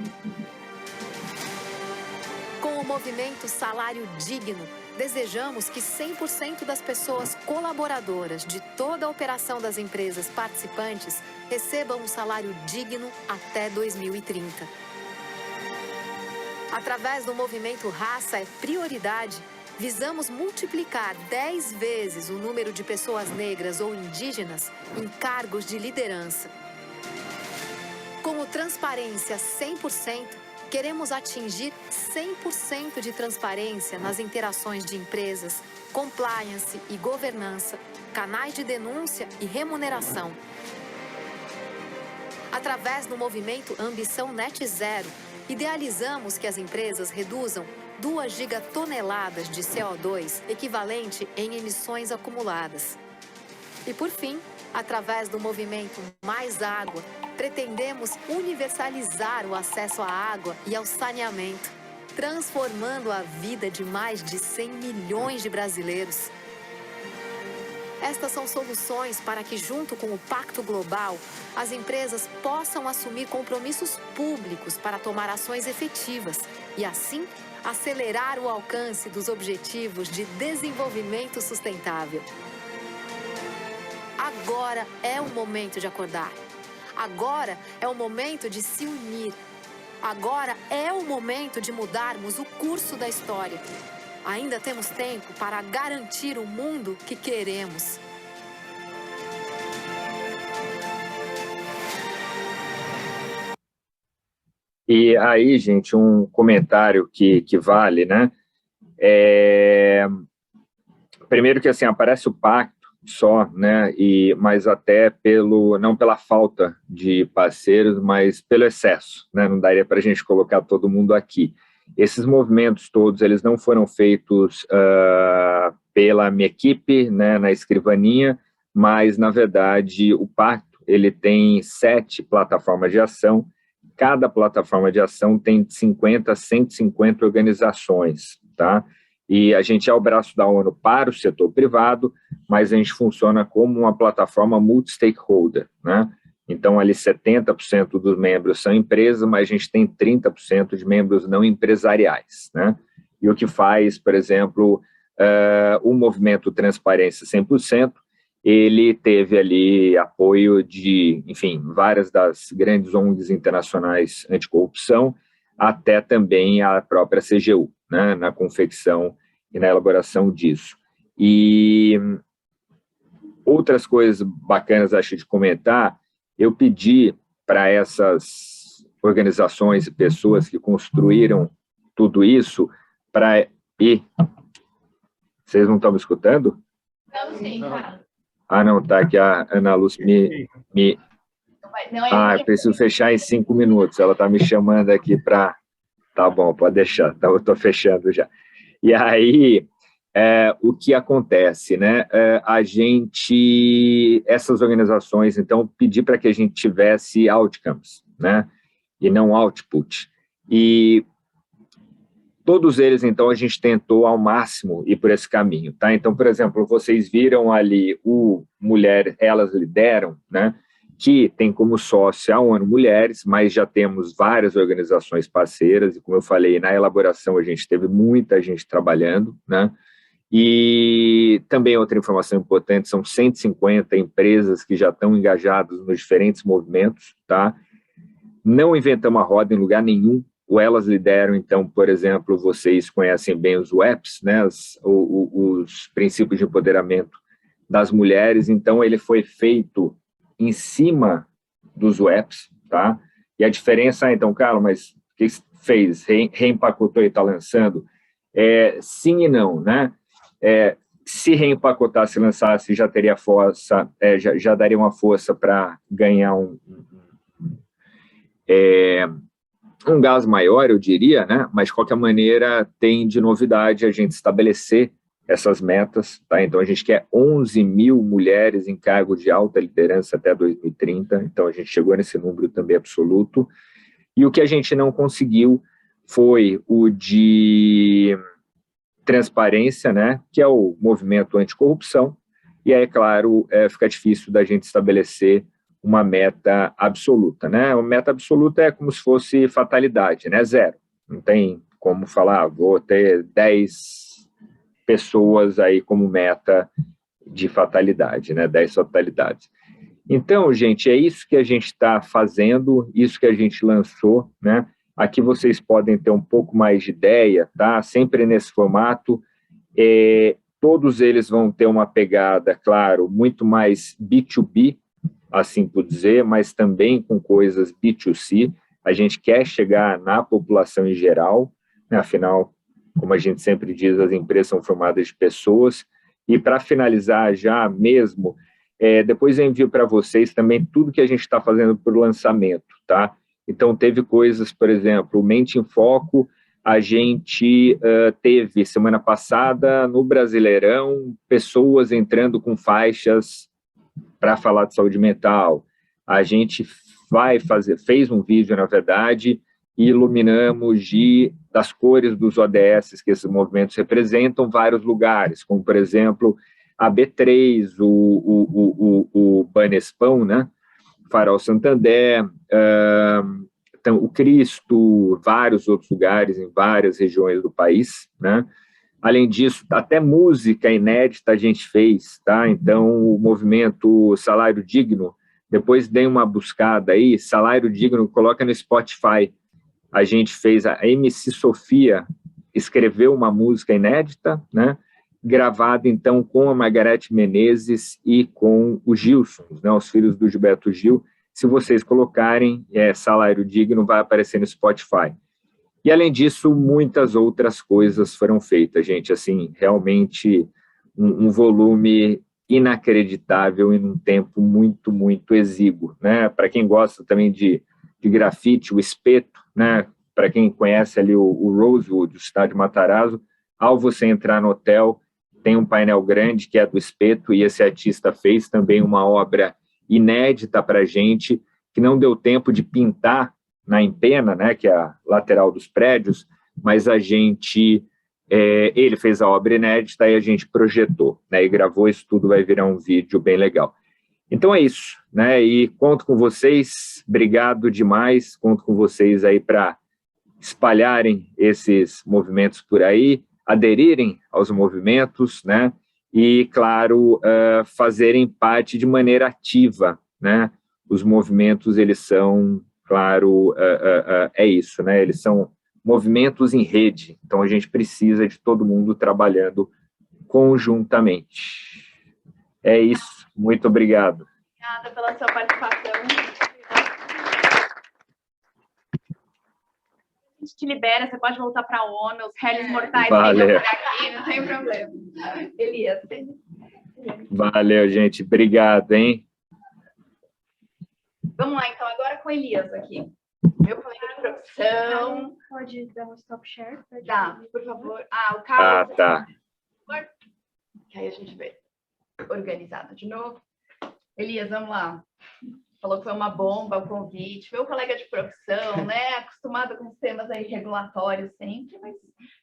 Com o movimento Salário Digno, desejamos que 100% das pessoas colaboradoras de toda a operação das empresas participantes recebam um salário digno até 2030. Através do movimento Raça é Prioridade, visamos multiplicar 10 vezes o número de pessoas negras ou indígenas em cargos de liderança. Com o Transparência 100%, queremos atingir 100% de transparência nas interações de empresas, compliance e governança, canais de denúncia e remuneração. Através do movimento Ambição Net Zero, idealizamos que as empresas reduzam 2 gigatoneladas de CO2, equivalente em emissões acumuladas. E por fim, através do movimento Mais Água, pretendemos universalizar o acesso à água e ao saneamento, transformando a vida de mais de 100 milhões de brasileiros. Estas são soluções para que, junto com o Pacto Global, as empresas possam assumir compromissos públicos para tomar ações efetivas e, assim, acelerar o alcance dos Objetivos de Desenvolvimento Sustentável. Agora é o momento de acordar. Agora é o momento de se unir. Agora é o momento de mudarmos o curso da história. Ainda temos tempo para garantir o mundo que queremos. E aí, gente, um comentário que vale, né? Primeiro que, assim, aparece o pacto só, né? Mas até não pela falta de parceiros, mas pelo excesso, né? Não daria para a gente colocar todo mundo aqui. Esses movimentos todos, eles não foram feitos pela minha equipe, né, na escrivaninha, mas, na verdade, o pacto, ele tem 7 plataformas de ação. Cada plataforma de ação tem 50 a 150 organizações, tá? E a gente é o braço da ONU para o setor privado, mas a gente funciona como uma plataforma multi-stakeholder, né? Então, ali 70% dos membros são empresas, mas a gente tem 30% de membros não empresariais, né? E o que faz, por exemplo, o movimento Transparência 100%, ele teve ali apoio de, enfim, várias das grandes ONGs internacionais anticorrupção, até também a própria CGU, né, na confecção e na elaboração disso. E outras coisas bacanas, acho, de comentar, eu pedi para essas organizações e pessoas que construíram tudo isso para... Vocês não estão me escutando? Não, sim, cara. Ah, não, tá, que a Ana Lúcia preciso fechar em 5 minutos, ela está me chamando aqui para... Tá bom, pode deixar, eu estou fechando já. E aí, o que acontece, né? Essas organizações, então, pedi para que a gente tivesse outcomes, né? E não output. E todos eles, então, a gente tentou ao máximo ir por esse caminho, tá? Então, por exemplo, vocês viram ali o Elas Lideram, né? Que tem como sócio a ONU Mulheres, mas já temos várias organizações parceiras, e como eu falei, na elaboração a gente teve muita gente trabalhando, né? E também outra informação importante, são 150 empresas que já estão engajadas nos diferentes movimentos, tá? Não inventamos a roda em lugar nenhum, ou elas lideram, então, por exemplo, vocês conhecem bem os WEPs, né, os princípios de empoderamento das mulheres, então ele foi feito em cima dos WEPs, tá? E a diferença, então, Carlos, mas o que fez? Reempacotou e está lançando? Sim e não, né? Se reempacotasse e lançasse, já teria força, já daria uma força para ganhar um gás maior, eu diria, né? Mas, de qualquer maneira, tem de novidade a gente estabelecer essas metas, tá? Então, a gente quer 11 mil mulheres em cargo de alta liderança até 2030, então a gente chegou nesse número também absoluto, e o que a gente não conseguiu foi o de transparência, né? Que é o movimento anticorrupção, e aí, é claro, fica difícil da gente estabelecer uma meta absoluta, né? Uma meta absoluta é como se fosse fatalidade, né? 0. Não tem como falar, vou ter 10 pessoas aí como meta de fatalidade, né? 10 fatalidades. Então, gente, é isso que a gente está fazendo, isso que a gente lançou, né? Aqui vocês podem ter um pouco mais de ideia, tá? Sempre nesse formato. Todos eles vão ter uma pegada, claro, muito mais B2B, assim por dizer, mas também com coisas B2C. A gente quer chegar na população em geral, né? Afinal, como a gente sempre diz, as empresas são formadas de pessoas. E para finalizar já mesmo, depois eu envio para vocês também tudo que a gente está fazendo por lançamento, tá? Então, teve coisas, por exemplo, o Mente em Foco, a gente teve, semana passada, no Brasileirão, pessoas entrando com faixas para falar de saúde mental. A gente fez um vídeo, na verdade, e iluminamos das cores dos ODS que esses movimentos representam vários lugares, como, por exemplo, a B3, o Banespão, né? Farol Santander, então, o Cristo, vários outros lugares em várias regiões do país, né? Além disso, até música inédita a gente fez, tá? Então, o movimento Salário Digno, depois dê uma buscada aí, Salário Digno, coloca no Spotify. A gente fez, a MC Sofia escreveu uma música inédita, né? Gravada, então, com a Margarete Menezes e com os Gilsons, né? Os filhos do Gilberto Gil. Se vocês colocarem Salário Digno, vai aparecer no Spotify. E, além disso, muitas outras coisas foram feitas, gente, assim, realmente um volume inacreditável em um tempo muito, muito exíguo, né? Para quem gosta também de grafite, o Espeto, né? Para quem conhece ali o Rosewood, o estádio Matarazzo, ao você entrar no hotel, tem um painel grande que é do Espeto, e esse artista fez também uma obra inédita para a gente, que não deu tempo de pintar na empena, né, que é a lateral dos prédios, mas a gente, ele fez a obra inédita e a gente projetou, né, e gravou isso tudo, vai virar um vídeo bem legal. Então é isso, né, e conto com vocês, obrigado demais, conto com vocês aí para espalharem esses movimentos por aí, aderirem aos movimentos, né, e, claro, fazerem parte de maneira ativa, né, os movimentos, eles são, claro, é isso, né, eles são movimentos em rede, então a gente precisa de todo mundo trabalhando conjuntamente. É isso, muito obrigado. Obrigada pela sua participação. A gente te libera, você pode voltar para a ONU, os réis mortais Valeu. por aqui, não tem problema. Elias. Valeu, gente, obrigado, hein? Vamos lá, então, agora com o Elias aqui. Meu colega de profissão. Pode dar um stop share? Dá, por favor. O Carlos. Tá. Que aí a gente vê organizado de novo. Elias, vamos lá. Falou que foi uma bomba o convite. Meu colega de profissão, né? Acostumado com os temas aí regulatórios sempre, mas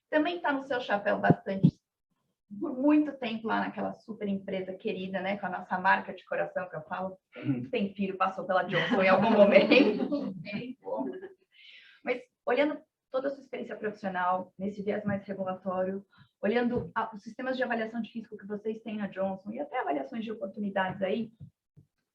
também está no seu chapéu bastante, por muito tempo lá naquela super empresa querida, né? Com a nossa marca de coração, que eu falo, tem filho, passou pela Johnson em algum momento. Mas olhando toda a sua experiência profissional, nesse viés mais regulatório, olhando os sistemas de avaliação de risco que vocês têm na Johnson e até avaliações de oportunidades aí,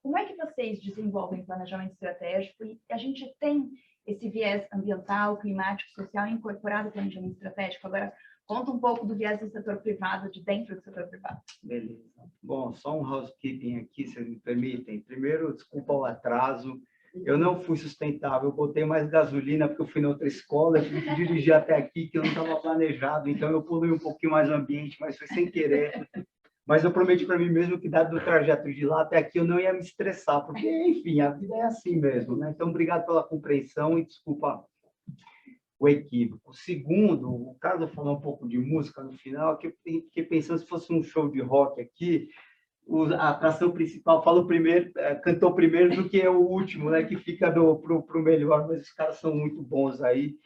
como é que vocês desenvolvem planejamento estratégico? E a gente tem esse viés ambiental, climático, social incorporado ao planejamento estratégico. Agora, conta um pouco do viés do setor privado, de dentro do setor privado. Beleza. Bom, só um housekeeping aqui, se me permitem. Primeiro, desculpa o atraso. Eu não fui sustentável, eu botei mais gasolina porque eu fui na outra escola, eu tive que dirigir até aqui, que eu não estava planejado, então eu poluí um pouquinho mais o ambiente, mas foi sem querer. Mas eu prometi para mim mesmo que, dado o trajeto de lá até aqui, eu não ia me estressar, porque, enfim, a vida é assim mesmo, né? Então, obrigado pela compreensão e desculpa o equívoco. Segundo, o Carlos falou um pouco de música no final, que eu fiquei pensando se fosse um show de rock aqui, a atração principal cantou primeiro do que o último, né? Que fica pro melhor, mas os caras são muito bons aí.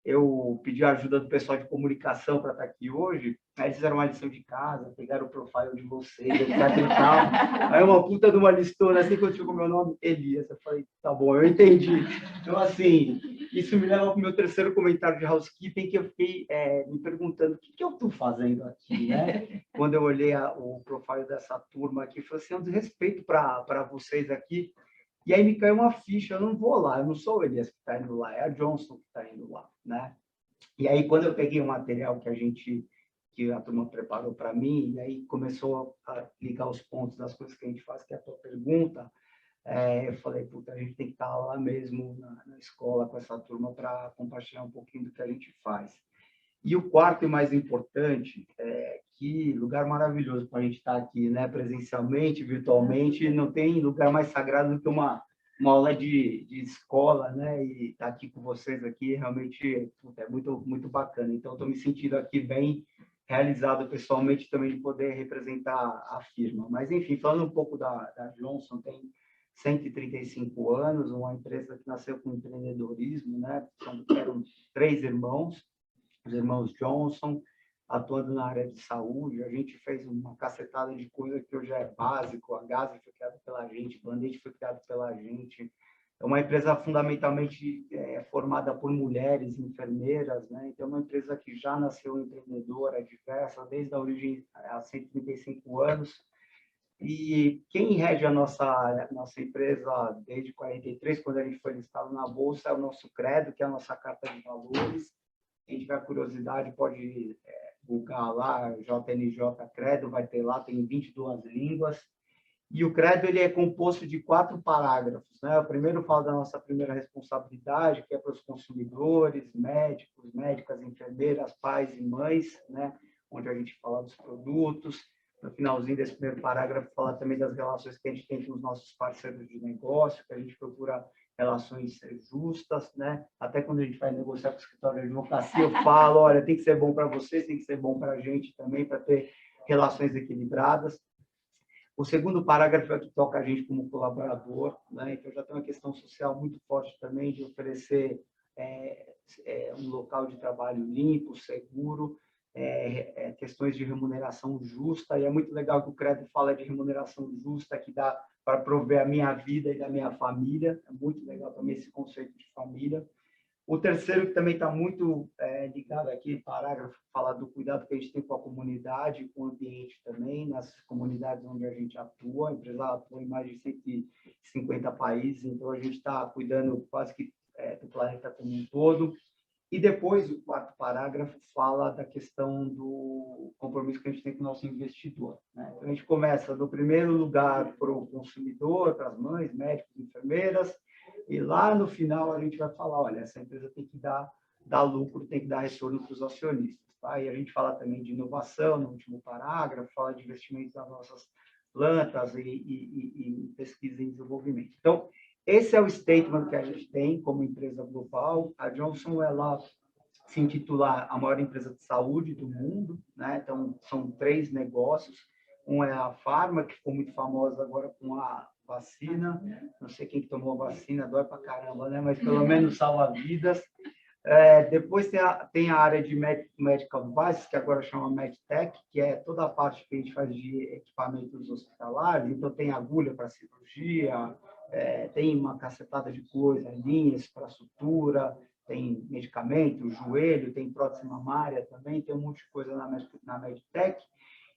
Eu pedi a ajuda do pessoal de comunicação para estar aqui hoje. Aí eles fizeram uma lição de casa, pegaram o profile de vocês, etc e tal. Aí uma puta de uma listona, assim que eu tive o meu nome, Elias. Eu falei, tá bom, eu entendi. Então, assim, isso me leva para o meu terceiro comentário de housekeeping, que eu fiquei me perguntando o que eu estou fazendo aqui, né? Quando eu olhei o profile dessa turma aqui, foi assim, um desrespeito para vocês aqui. E aí me caiu uma ficha, eu não vou lá, eu não sou o Elias que está indo lá, é a Johnson que está indo lá, né? E aí, quando eu peguei o material que a turma preparou para mim, e aí começou a ligar os pontos das coisas que a gente faz, que é a tua pergunta, eu falei, puta, a gente tem que estar lá mesmo na escola com essa turma para compartilhar um pouquinho do que a gente faz. E o quarto e mais importante, que lugar maravilhoso para a gente estar aqui, né? Presencialmente, virtualmente, não tem lugar mais sagrado do que uma aula de escola, né? E estar aqui com vocês aqui realmente é muito, muito bacana. Então, estou me sentindo aqui bem realizado pessoalmente também de poder representar a firma. Mas, enfim, falando um pouco da Johnson, tem 135 anos, uma empresa que nasceu com empreendedorismo, né? Eram 3 irmãos, os irmãos Johnson, atuando na área de saúde. A gente fez uma cacetada de coisa que hoje é básico. A Gasa foi criada pela gente, o Band-Aid foi criado pela gente. É uma empresa fundamentalmente formada por mulheres enfermeiras, né? Então, é uma empresa que já nasceu empreendedora, diversa, desde a origem há 135 anos. E quem rege a nossa empresa desde 43, quando a gente foi listado na Bolsa, é o nosso credo, que é a nossa carta de valores. Quem tiver curiosidade pode googar lá, JNJ Credo, vai ter lá, tem 22 línguas. E o Credo ele é composto de 4 parágrafos, né? O primeiro fala da nossa primeira responsabilidade, que é para os consumidores, médicos, médicas, enfermeiras, pais e mães, né? Onde a gente fala dos produtos. No finalzinho desse primeiro parágrafo, fala também das relações que a gente tem com os nossos parceiros de negócio, que a gente procura relações justas, né? Até quando a gente vai negociar com o escritório de advocacia, eu falo, olha, tem que ser bom para vocês, tem que ser bom para a gente também, para ter relações equilibradas. O segundo parágrafo é que toca a gente como colaborador, né? Então, já tem uma questão social muito forte também de oferecer um local de trabalho limpo, seguro, questões de remuneração justa, e é muito legal que o Credo fala de remuneração justa, que dá para prover a minha vida e da minha família. É muito legal também esse conceito de família. O terceiro, que também está muito ligado aqui, parágrafo, fala do cuidado que a gente tem com a comunidade, com o ambiente também, nas comunidades onde a gente atua. A empresa atua em mais de 150 países, então a gente está cuidando quase que do planeta como um todo. E depois, o quarto parágrafo fala da questão do compromisso que a gente tem com o nosso investidor, né? Então, a gente começa do primeiro lugar para o consumidor, para as mães, médicos, enfermeiras, e lá no final a gente vai falar, olha, essa empresa tem que dar lucro, tem que dar retorno para os acionistas. Tá? E a gente fala também de inovação no último parágrafo, fala de investimentos nas nossas plantas e pesquisa e desenvolvimento. Então, esse é o statement que a gente tem como empresa global. A Johnson, ela se intitula a maior empresa de saúde do mundo, né? Então, são 3 negócios. Um é a Pharma, que ficou muito famosa agora com a vacina. Não sei quem tomou a vacina, dói pra caramba, né? Mas pelo menos salva vidas. Depois tem a área de Medical Devices, que agora chama MedTech, que é toda a parte que a gente faz de equipamentos hospitalares. Então, tem agulha para cirurgia, tem uma cacetada de coisa, linhas para sutura, tem medicamento, joelho, tem prótese mamária também, tem um monte de coisa na MedTech.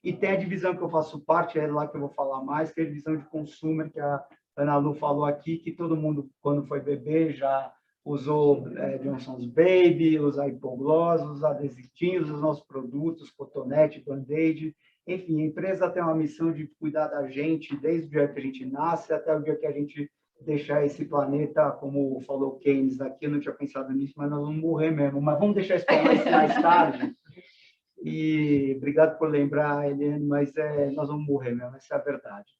E tem a divisão que eu faço parte, é lá que eu vou falar mais, que é a divisão de consumer, que a Ana Lu falou aqui, que todo mundo, quando foi bebê, já usou Johnson's Baby, usar hipoglós, usar adesivinhos, os nossos produtos, cotonete, band-aid. Enfim, a empresa tem uma missão de cuidar da gente desde o dia que a gente nasce até o dia que a gente deixar esse planeta, como falou Keynes aqui, eu não tinha pensado nisso, mas nós vamos morrer mesmo. Mas vamos deixar isso para mais tarde. E obrigado por lembrar, Eliane, mas nós vamos morrer mesmo, essa é a verdade.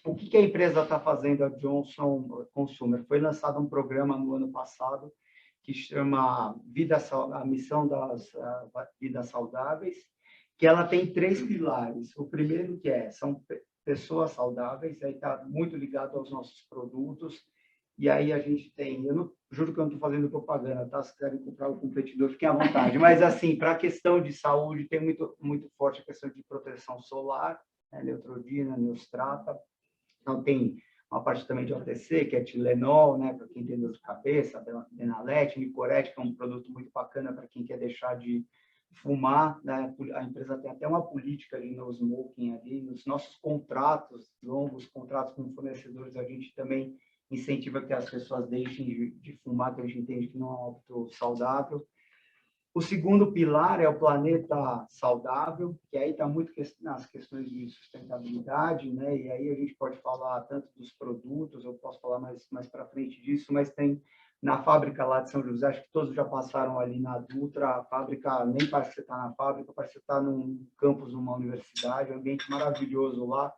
O que a empresa está fazendo, a Johnson Consumer? Foi lançado um programa no ano passado que chama a Missão das Vidas Saudáveis, que ela tem 3 pilares. O primeiro são pessoas saudáveis, aí está muito ligado aos nossos produtos, e aí a gente tem, eu não, juro que eu não estou fazendo propaganda, tá? Se quiserem comprar o competidor, fiquem à vontade, mas assim, para a questão de saúde, tem muito forte a questão de proteção solar, Neutrogena, Neostrata. Então, tem uma parte também de OTC, que é Tilenol, né, para quem tem dor de cabeça, Benalete, Nicorette, que é um produto muito bacana para quem quer deixar de fumar, né? A empresa tem até uma política de no smoking ali, nos nossos contratos, longos contratos com fornecedores, a gente também incentiva que as pessoas deixem de fumar, que a gente entende que não é um hábito saudável. O segundo pilar é o planeta saudável, que aí está muito nas questões de sustentabilidade, né? E aí a gente pode falar tanto dos produtos, eu posso falar mais para frente disso, mas tem na fábrica lá de São José, acho que todos já passaram ali na Dutra, a fábrica, nem parece que você está na fábrica, parece que você está num campus, numa universidade, um ambiente maravilhoso lá.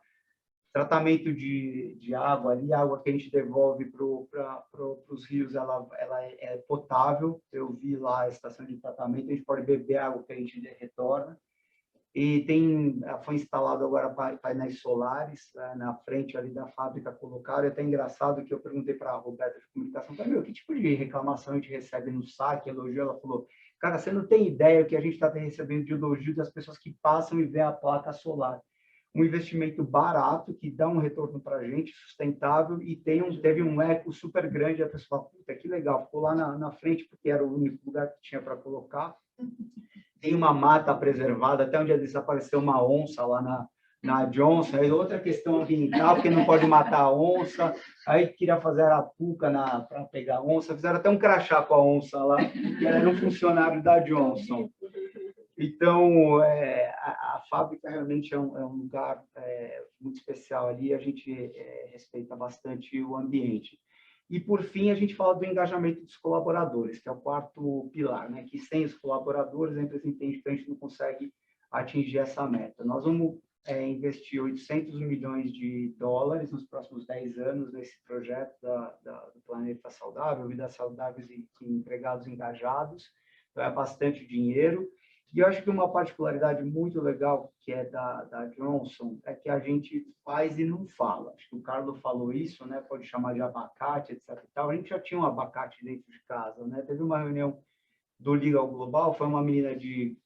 Tratamento de água ali, a água que a gente devolve para os rios, ela é potável. Eu vi lá a estação de tratamento, a gente pode beber a água que a gente retorna. E foi instalado agora painéis solares, né, na frente ali da fábrica, colocaram. É até engraçado que eu perguntei para a Roberta de comunicação, que tipo de reclamação a gente recebe no saque, elogio? Ela falou, cara, você não tem ideia que a gente está recebendo de elogio das pessoas que passam e vêem a placa solar. Um investimento barato, que dá um retorno para a gente, sustentável, e teve um eco super grande. A pessoa, puta, que legal, ficou lá na frente, porque era o único lugar que tinha para colocar. Tem uma mata preservada, até um dia desapareceu uma onça lá na Johnson, aí outra questão ambiental, porque não pode matar a onça, aí queria fazer arapuca para pegar a onça, fizeram até um crachá com a onça lá, que era um funcionário da Johnson. Então, a fábrica realmente é um lugar muito especial ali, a gente respeita bastante o ambiente. E, por fim, a gente fala do engajamento dos colaboradores, que é o quarto pilar, né? Que sem os colaboradores, a empresa entende que a gente não consegue atingir essa meta. Nós vamos investir 800 milhões de dólares nos próximos 10 anos nesse projeto do Planeta Saudável, Vidas Saudáveis e Empregados Engajados. Então, é bastante dinheiro. E eu acho que uma particularidade muito legal que é da Johnson é que a gente faz e não fala. Acho que o Carlos falou isso, né? Pode chamar de abacate, etc. E tal. A gente já tinha um abacate dentro de casa, né? Teve uma reunião do Liga ao Global, foi uma menina de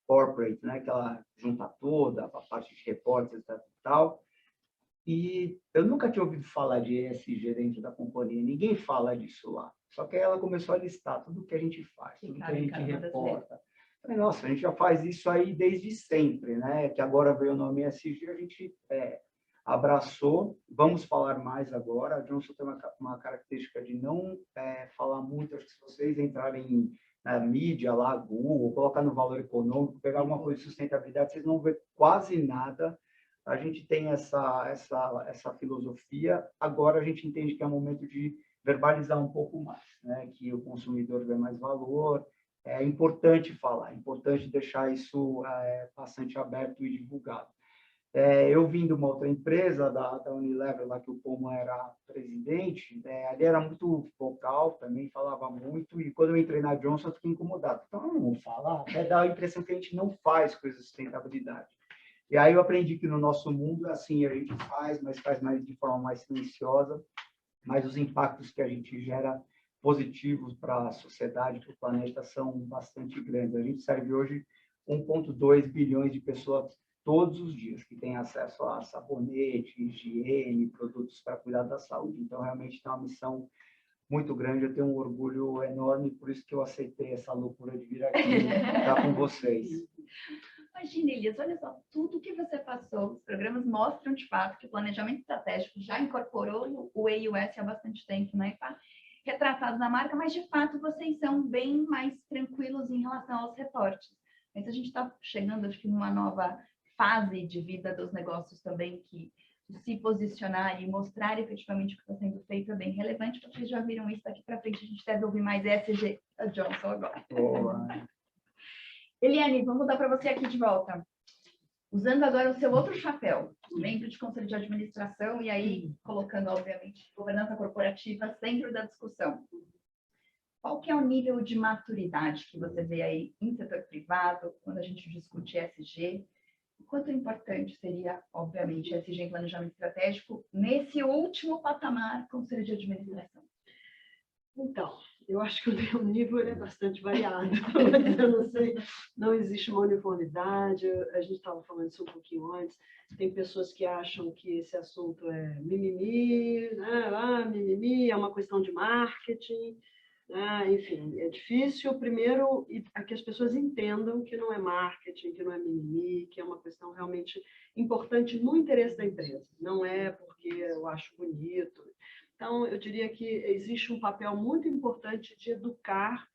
corporate, né? Que ela junta toda a parte de repórter, etc. E tal. E eu nunca tinha ouvido falar de ESG dentro da companhia. Ninguém fala disso lá. Só que aí ela começou a listar tudo que a gente faz, tudo que a gente reporta. Nossa, a gente já faz isso aí desde sempre, né? Que agora veio o nome ESG, a gente abraçou. Vamos falar mais agora. A Johnson tem uma característica de não falar muito. Acho que se vocês entrarem na mídia lá, Google, colocar no Valor Econômico, pegar alguma coisa de sustentabilidade, vocês não vão ver quase nada. A gente tem essa filosofia. Agora a gente entende que é o momento de verbalizar um pouco mais, né? Que o consumidor vê mais valor. É importante falar, é importante deixar isso bastante aberto e divulgado. Eu vim de uma outra empresa, da Unilever, lá que o Poma era presidente, ali era muito vocal, também falava muito, e quando eu entrei na Johnson, eu fiquei incomodado. Então, eu não vou falar, até dá a impressão que a gente não faz coisas de sustentabilidade. E aí eu aprendi que no nosso mundo, assim, a gente faz, mas faz mais de forma mais silenciosa, mas os impactos que a gente gera positivos para a sociedade, para o planeta, são bastante grandes. A gente serve hoje 1,2 bilhões de pessoas todos os dias que têm acesso a sabonete, higiene, produtos para cuidar da saúde. Então, realmente, é uma missão muito grande. Eu tenho um orgulho enorme, por isso que eu aceitei essa loucura de vir aqui estar com vocês. Imagina, Elias, olha só, tudo que você passou, os programas mostram de fato que o planejamento estratégico já incorporou o EIUS há bastante tempo, né? retratados na marca, mas de fato vocês são bem mais tranquilos em relação aos reportes. Mas a gente está chegando, acho que, numa nova fase de vida dos negócios também, que se posicionar e mostrar efetivamente o que está sendo feito é bem relevante. Vocês já viram isso daqui para frente, a gente deve ouvir mais ESG da Johnson agora. Boa. Eliane, vamos dar para você aqui de volta. Usando agora o seu outro chapéu, membro de conselho de administração, e aí colocando, obviamente, governança corporativa centro da discussão. Qual que é o nível de maturidade que você vê aí em setor privado, quando a gente discute ESG? O quanto importante seria, obviamente, ESG em planejamento estratégico nesse último patamar, conselho de administração? Então, eu acho que o nível é bastante variado. Eu não sei, não existe uma uniformidade. A gente estava falando isso um pouquinho antes. Tem pessoas que acham que esse assunto é mimimi, né? Mimimi é uma questão de marketing. Enfim, é difícil, primeiro, que as pessoas entendam que não é marketing, que não é mimimi, que é uma questão realmente importante no interesse da empresa. Não é porque eu acho bonito. Então, eu diria que existe um papel muito importante de educar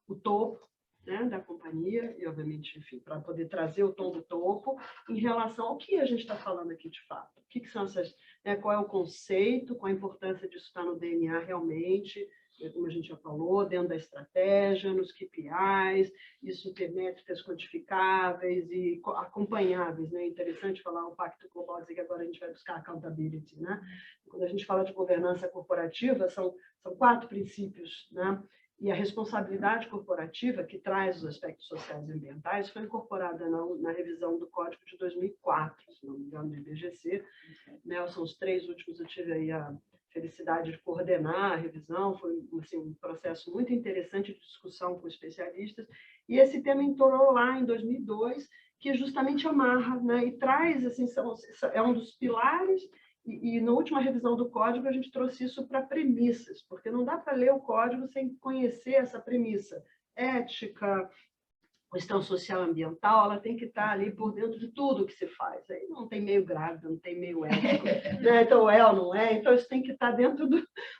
o topo, né, da companhia, e, obviamente, enfim, para poder trazer o tom do topo em relação ao que a gente está falando aqui de fato. O que são essas, né, qual é o conceito, qual a importância disso estar no DNA realmente, como a gente já falou, dentro da estratégia, nos KPIs, isso ter métricas quantificáveis e acompanháveis, né? É interessante falar o Pacto Global, dizer que agora a gente vai buscar accountability, né? Quando a gente fala de governança corporativa, são 4 princípios, né? E a responsabilidade corporativa, que traz os aspectos sociais e ambientais, foi incorporada na revisão do Código de 2004, se não me engano, do IBGC, né? São os 3 últimos, eu tive aí a felicidade de coordenar a revisão, foi assim, um processo muito interessante de discussão com especialistas, e esse tema entrou lá em 2002, que justamente amarra, né, e traz, assim, é um dos pilares, e na última revisão do código a gente trouxe isso para premissas, porque não dá para ler o código sem conhecer essa premissa, ética, questão social e ambiental, ela tem que estar ali por dentro de tudo que se faz. Aí não tem meio grávido, não tem meio ético, né? Então é ou não é, então isso tem que estar dentro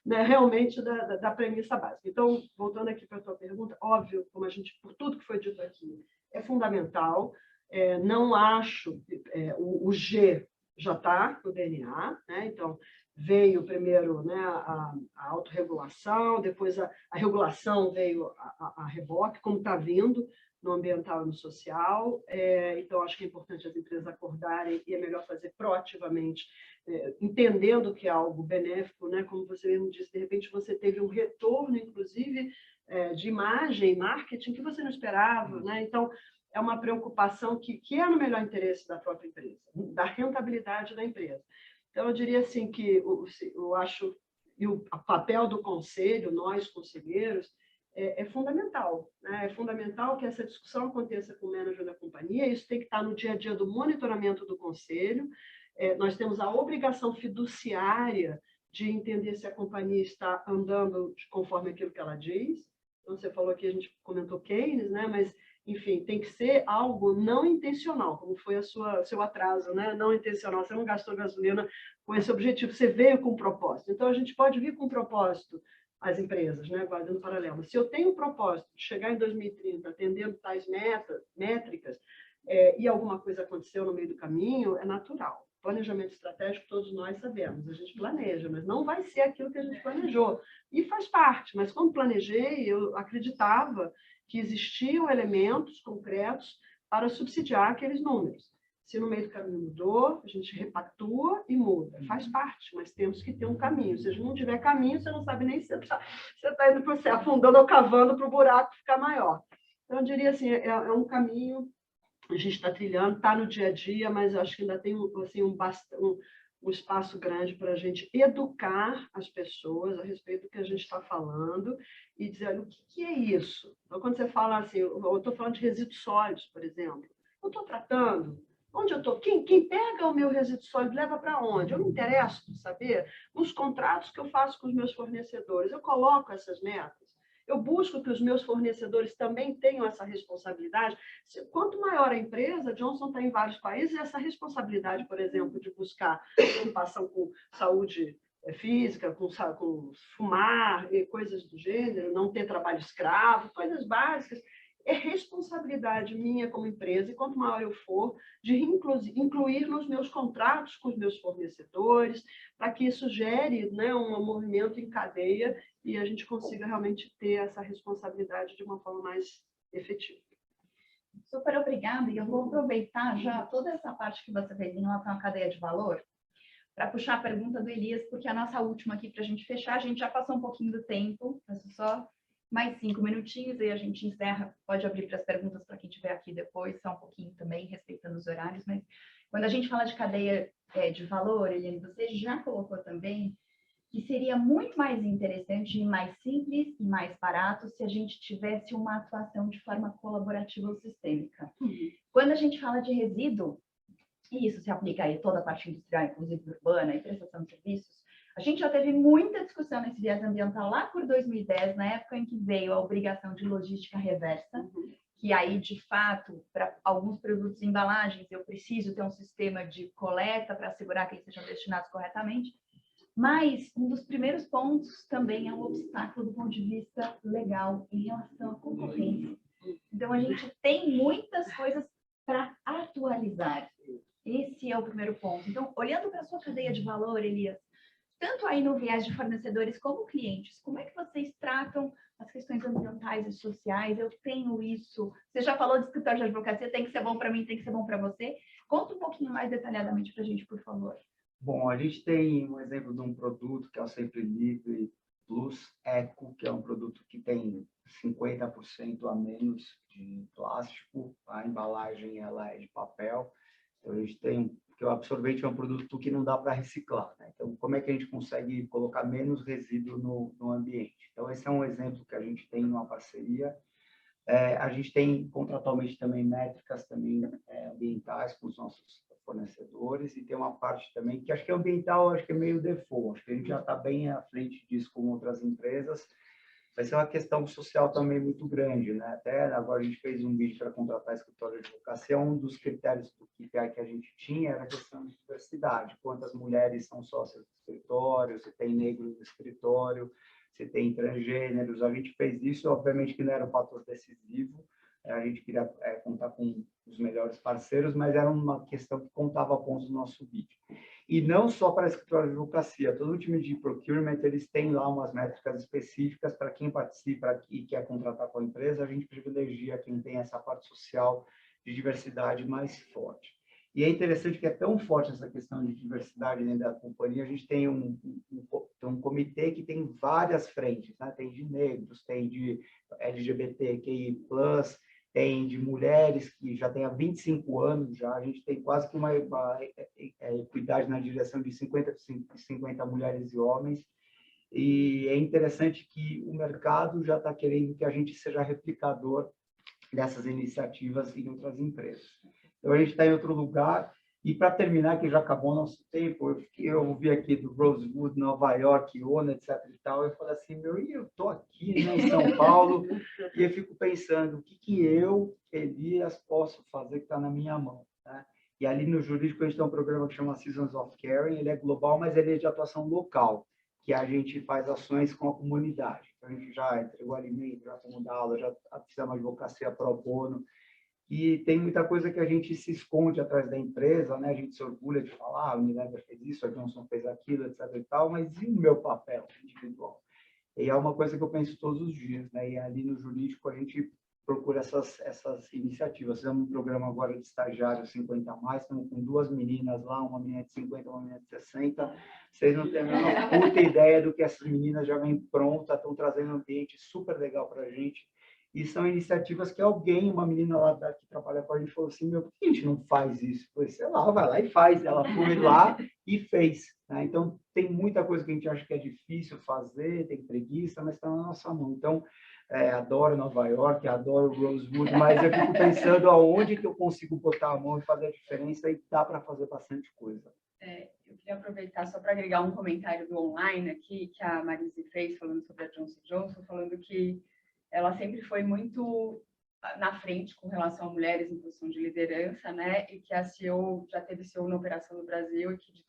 né, realmente da premissa básica. Então, voltando aqui para a tua pergunta, óbvio, como a gente, por tudo que foi dito aqui, é fundamental, não acho, o G já está no DNA, né? Então, veio primeiro, né, a autorregulação, depois a regulação veio a reboque, como está vindo, no ambiental e no social, então acho que é importante as empresas acordarem e é melhor fazer proativamente, entendendo que é algo benéfico, né? Como você mesmo disse, de repente você teve um retorno, inclusive, de imagem, marketing, que você não esperava, né? Então, é uma preocupação que é no melhor interesse da própria empresa, da rentabilidade da empresa. Então, eu diria assim que eu acho, e o papel do conselho, nós conselheiros, é fundamental, né? É fundamental que essa discussão aconteça com o manager da companhia, isso tem que estar no dia a dia do monitoramento do conselho, nós temos a obrigação fiduciária de entender se a companhia está andando conforme aquilo que ela diz. Então, você falou aqui, a gente comentou Keynes, né? Mas, enfim, tem que ser algo não intencional, como foi seu atraso, né? Não intencional, você não gastou gasolina com esse objetivo, você veio com um propósito. Então, a gente pode vir com um propósito, as empresas, né, guardando paralelo. Se eu tenho o propósito de chegar em 2030 atendendo tais métricas e alguma coisa aconteceu no meio do caminho, é natural. Planejamento estratégico, todos nós sabemos, a gente planeja, mas não vai ser aquilo que a gente planejou. E faz parte, mas quando planejei, eu acreditava que existiam elementos concretos para subsidiar aqueles números. Se no meio do caminho mudou, a gente repactua e muda. Faz parte, mas temos que ter um caminho. Se não tiver caminho, você não sabe nem se você está indo para você afundando ou cavando para o buraco ficar maior. Então, eu diria assim, é um caminho, a gente está trilhando, está no dia a dia, mas eu acho que ainda tem assim, um espaço grande para a gente educar as pessoas a respeito do que a gente está falando e dizer, o que é isso? Então, quando você fala assim, eu estou falando de resíduos sólidos, por exemplo, eu estou tratando... Onde eu estou? Quem pega o meu resíduo sólido leva para onde? Eu me interesso por saber. Nos contratos que eu faço com os meus fornecedores, eu coloco essas metas. Eu busco que os meus fornecedores também tenham essa responsabilidade. Quanto maior a empresa, a Johnson está em vários países, essa responsabilidade, por exemplo, de buscar preocupação com saúde física, com fumar e coisas do gênero, não ter trabalho escravo, coisas básicas. É responsabilidade minha como empresa, e quanto maior eu for, de incluir nos meus contratos com os meus fornecedores, para que isso gere, né, um movimento em cadeia e a gente consiga realmente ter essa responsabilidade de uma forma mais efetiva. Super obrigada, e eu vou aproveitar já toda essa parte que você fez em relação à cadeia de valor, para puxar a pergunta do Elias, porque a nossa última aqui, para a gente fechar, a gente já passou um pouquinho do tempo, peço só mais 5 minutinhos, e a gente encerra, pode abrir para as perguntas para quem estiver aqui depois, só um pouquinho também, respeitando os horários, mas quando a gente fala de cadeia de valor, Eliane, você já colocou também que seria muito mais interessante e mais simples e mais barato se a gente tivesse uma atuação de forma colaborativa ou sistêmica. Quando a gente fala de resíduo, e isso se aplica aí a toda a parte industrial, inclusive urbana, e prestação de serviços, a gente já teve muita discussão nesse viés ambiental lá por 2010, na época em que veio a obrigação de logística reversa, que aí, de fato, para alguns produtos e embalagens, eu preciso ter um sistema de coleta para assegurar que eles sejam destinados corretamente. Mas um dos primeiros pontos também é um obstáculo do ponto de vista legal em relação à concorrência. Então, a gente tem muitas coisas para atualizar. Esse é o primeiro ponto. Então, olhando para a sua cadeia de valor, Elias, tanto aí no viés de fornecedores como clientes, como é que vocês tratam as questões ambientais e sociais? Eu tenho isso. Você já falou de escritório de advocacia, tem que ser bom para mim, tem que ser bom para você. Conta um pouquinho mais detalhadamente para a gente, por favor. Bom, a gente tem um exemplo de um produto que é o Sempre Livre Plus Eco, que é um produto que tem 50% a menos de plástico. A embalagem ela é de papel. Então, a gente tem, porque o absorvente é um produto que não dá para reciclar, né? Então, como é que a gente consegue colocar menos resíduo no ambiente? Então, esse é um exemplo que a gente tem numa parceria. A gente tem contratualmente também métricas também ambientais com os nossos fornecedores, e tem uma parte também que acho que é ambiental, acho que é meio default, acho que a gente já está bem à frente disso com outras empresas. Vai ser uma questão social também muito grande, né? Até agora a gente fez um vídeo para contratar escritório de advocacia, um dos critérios do KPI que a gente tinha era a questão de diversidade, quantas mulheres são sócias do escritório, se tem negros no escritório, se tem transgêneros. A gente fez isso, obviamente que não era um fator decisivo, a gente queria contar com os melhores parceiros, mas era uma questão que contava pontos no nosso vídeo. E não só para a escritório de advocacia, todo o time de procurement, eles têm lá umas métricas específicas para quem participa e quer contratar com a empresa, a gente privilegia quem tem essa parte social de diversidade mais forte. E é interessante que é tão forte essa questão de diversidade dentro da companhia, a gente tem um comitê que tem várias frentes, né? Tem de negros, tem de LGBTQI+, tem de mulheres que já tem há 25 anos, já a gente tem quase que uma equidade na direção de 50 mulheres e homens, e é interessante que o mercado já está querendo que a gente seja replicador dessas iniciativas em outras empresas. Então, a gente está em outro lugar. E, para terminar, que já acabou o nosso tempo, eu ouvi aqui do Rosewood, Nova York, ONU, etc. e tal, eu falei assim, eu estou aqui, né, em São Paulo, e eu fico pensando, o que eu, Elias, posso fazer que está na minha mão, né? E ali no jurídico a gente tem um programa que chama Seasons of Caring, ele é global, mas ele é de atuação local, que a gente faz ações com a comunidade. Então, a gente já entregou alimento, já fomos dar aula, já fizemos advocacia pro bono, e tem muita coisa que a gente se esconde atrás da empresa, né? A gente se orgulha de falar, a Unilever fez isso, a Johnson fez aquilo, etc. e tal, mas e o meu papel individual? E é uma coisa que eu penso todos os dias, né? E ali no jurídico a gente procura essas iniciativas. Fizemos um programa agora de estagiários 50 mais, estamos com 2 meninas lá, uma menina de 50, uma menina de 60. Vocês não têm a menor puta ideia do que essas meninas já vêm prontas, estão trazendo um ambiente super legal para a gente. E são iniciativas que uma menina lá que trabalha com a gente, falou assim, por que a gente não faz isso? Eu falei, sei lá, vai lá e faz. Ela foi lá e fez, né? Então, tem muita coisa que a gente acha que é difícil fazer, tem preguiça, mas está na nossa mão. Então, adoro Nova York, adoro Rosewood, mas eu fico pensando aonde que eu consigo botar a mão e fazer a diferença, e dá para fazer bastante coisa. Eu queria aproveitar só para agregar um comentário do online aqui, que a Marise fez, falando sobre a Johnson & Johnson, falando que ela sempre foi muito na frente com relação a mulheres em posição de liderança, né? E que a CEO já teve CEO na operação no Brasil, e que de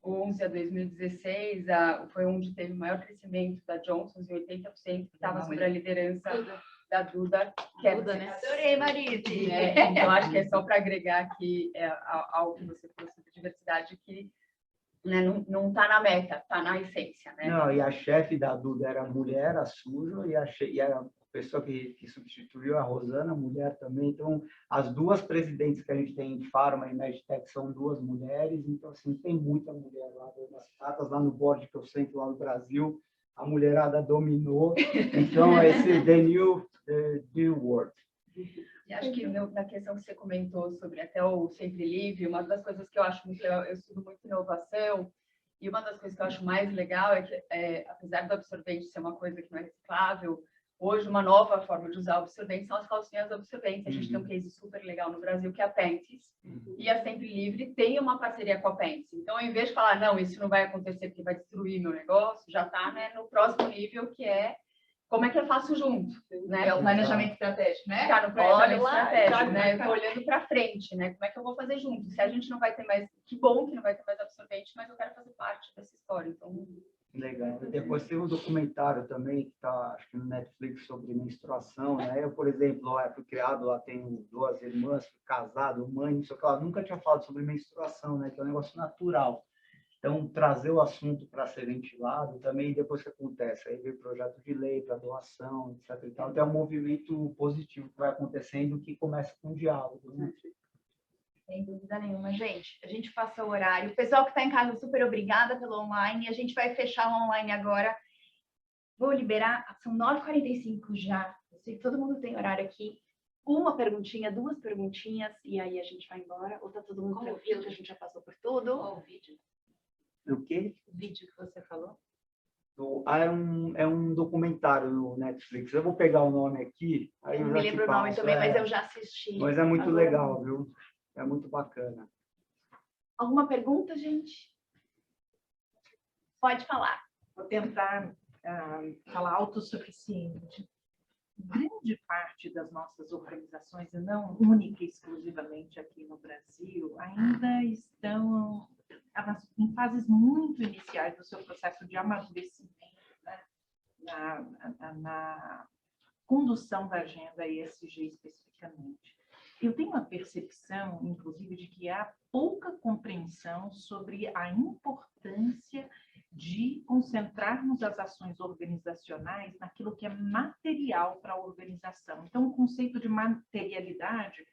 2011 a 2016, foi onde teve o maior crescimento da Johnson, em 80%, que estava sob a liderança da Duda Kertz. Né? Adorei, Marite! Então, acho que é só para agregar aqui ao que você falou sobre diversidade, que, né, não está na meta, está na essência. Né? Não, e a chefe da Duda era mulher, a Suja, e a pessoa que substituiu a Rosana, mulher também. Então, as duas presidentes que a gente tem em Pharma e Medtech são duas mulheres. Então, assim, tem muita mulher lá nas patas, lá no board que eu sento lá no Brasil. A mulherada dominou. Então, esse the new world. E acho que na questão que você comentou sobre até o Sempre Livre, uma das coisas que eu acho muito legal, eu estudo muito inovação, e uma das coisas que eu acho mais legal é que, apesar do absorvente ser uma coisa que não é reciclável, hoje uma nova forma de usar absorvente são as calcinhas absorventes. A gente tem um case super legal no Brasil, que é a Pentes, e a Sempre Livre tem uma parceria com a Pentes. Então, ao invés de falar, não, isso não vai acontecer porque vai destruir meu negócio, já está, né, no próximo nível, que é como é que eu faço junto, né? É o planejamento estratégico, né? Tá no planejamento Olha lá, estratégico, né? Eu tô olhando para frente, né? Como é que eu vou fazer junto? Se a gente não vai ter mais, que bom que não vai ter mais absorvente, mas eu quero fazer parte dessa história. Então, legal. E depois tem um documentário também que está, acho que no Netflix, sobre menstruação, né? Eu, por exemplo, fui criado lá, tenho duas irmãs, fui casado, mãe, só que ela nunca tinha falado sobre menstruação, né? Que é um negócio natural. Então, trazer o assunto para ser ventilado também, depois que acontece, aí vem projeto de lei para doação, etc. Então, é um movimento positivo que vai acontecendo, que começa com diálogo, né? Sem dúvida nenhuma, gente. A gente passa o horário. O pessoal que está em casa, super obrigada pelo online. A gente vai fechar o online agora. Vou liberar, são 9h45 já. Eu sei que todo mundo tem horário aqui. Uma perguntinha, duas perguntinhas, e aí a gente vai embora. Ou tá todo mundo tranquilo, que a gente já passou por tudo? Qual o vídeo? O quê? O vídeo que você falou? É um documentário no Netflix. Eu vou pegar o nome aqui. Aí Eu eu não me já te lembro o nome passo, também, mas eu já assisti. Mas é muito Agora. legal, viu? É muito bacana. Alguma pergunta, gente? Pode falar. Vou tentar falar autossuficiente. Grande parte das nossas organizações, e não única e exclusivamente aqui no Brasil, ainda estão em fases muito iniciais do seu processo de amadurecimento, né? na condução da agenda ESG especificamente. Eu tenho a percepção, inclusive, de que há pouca compreensão sobre a importância de concentrarmos as ações organizacionais naquilo que é material para a organização. Então, o conceito de materialidade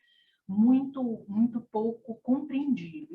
muito pouco compreendido.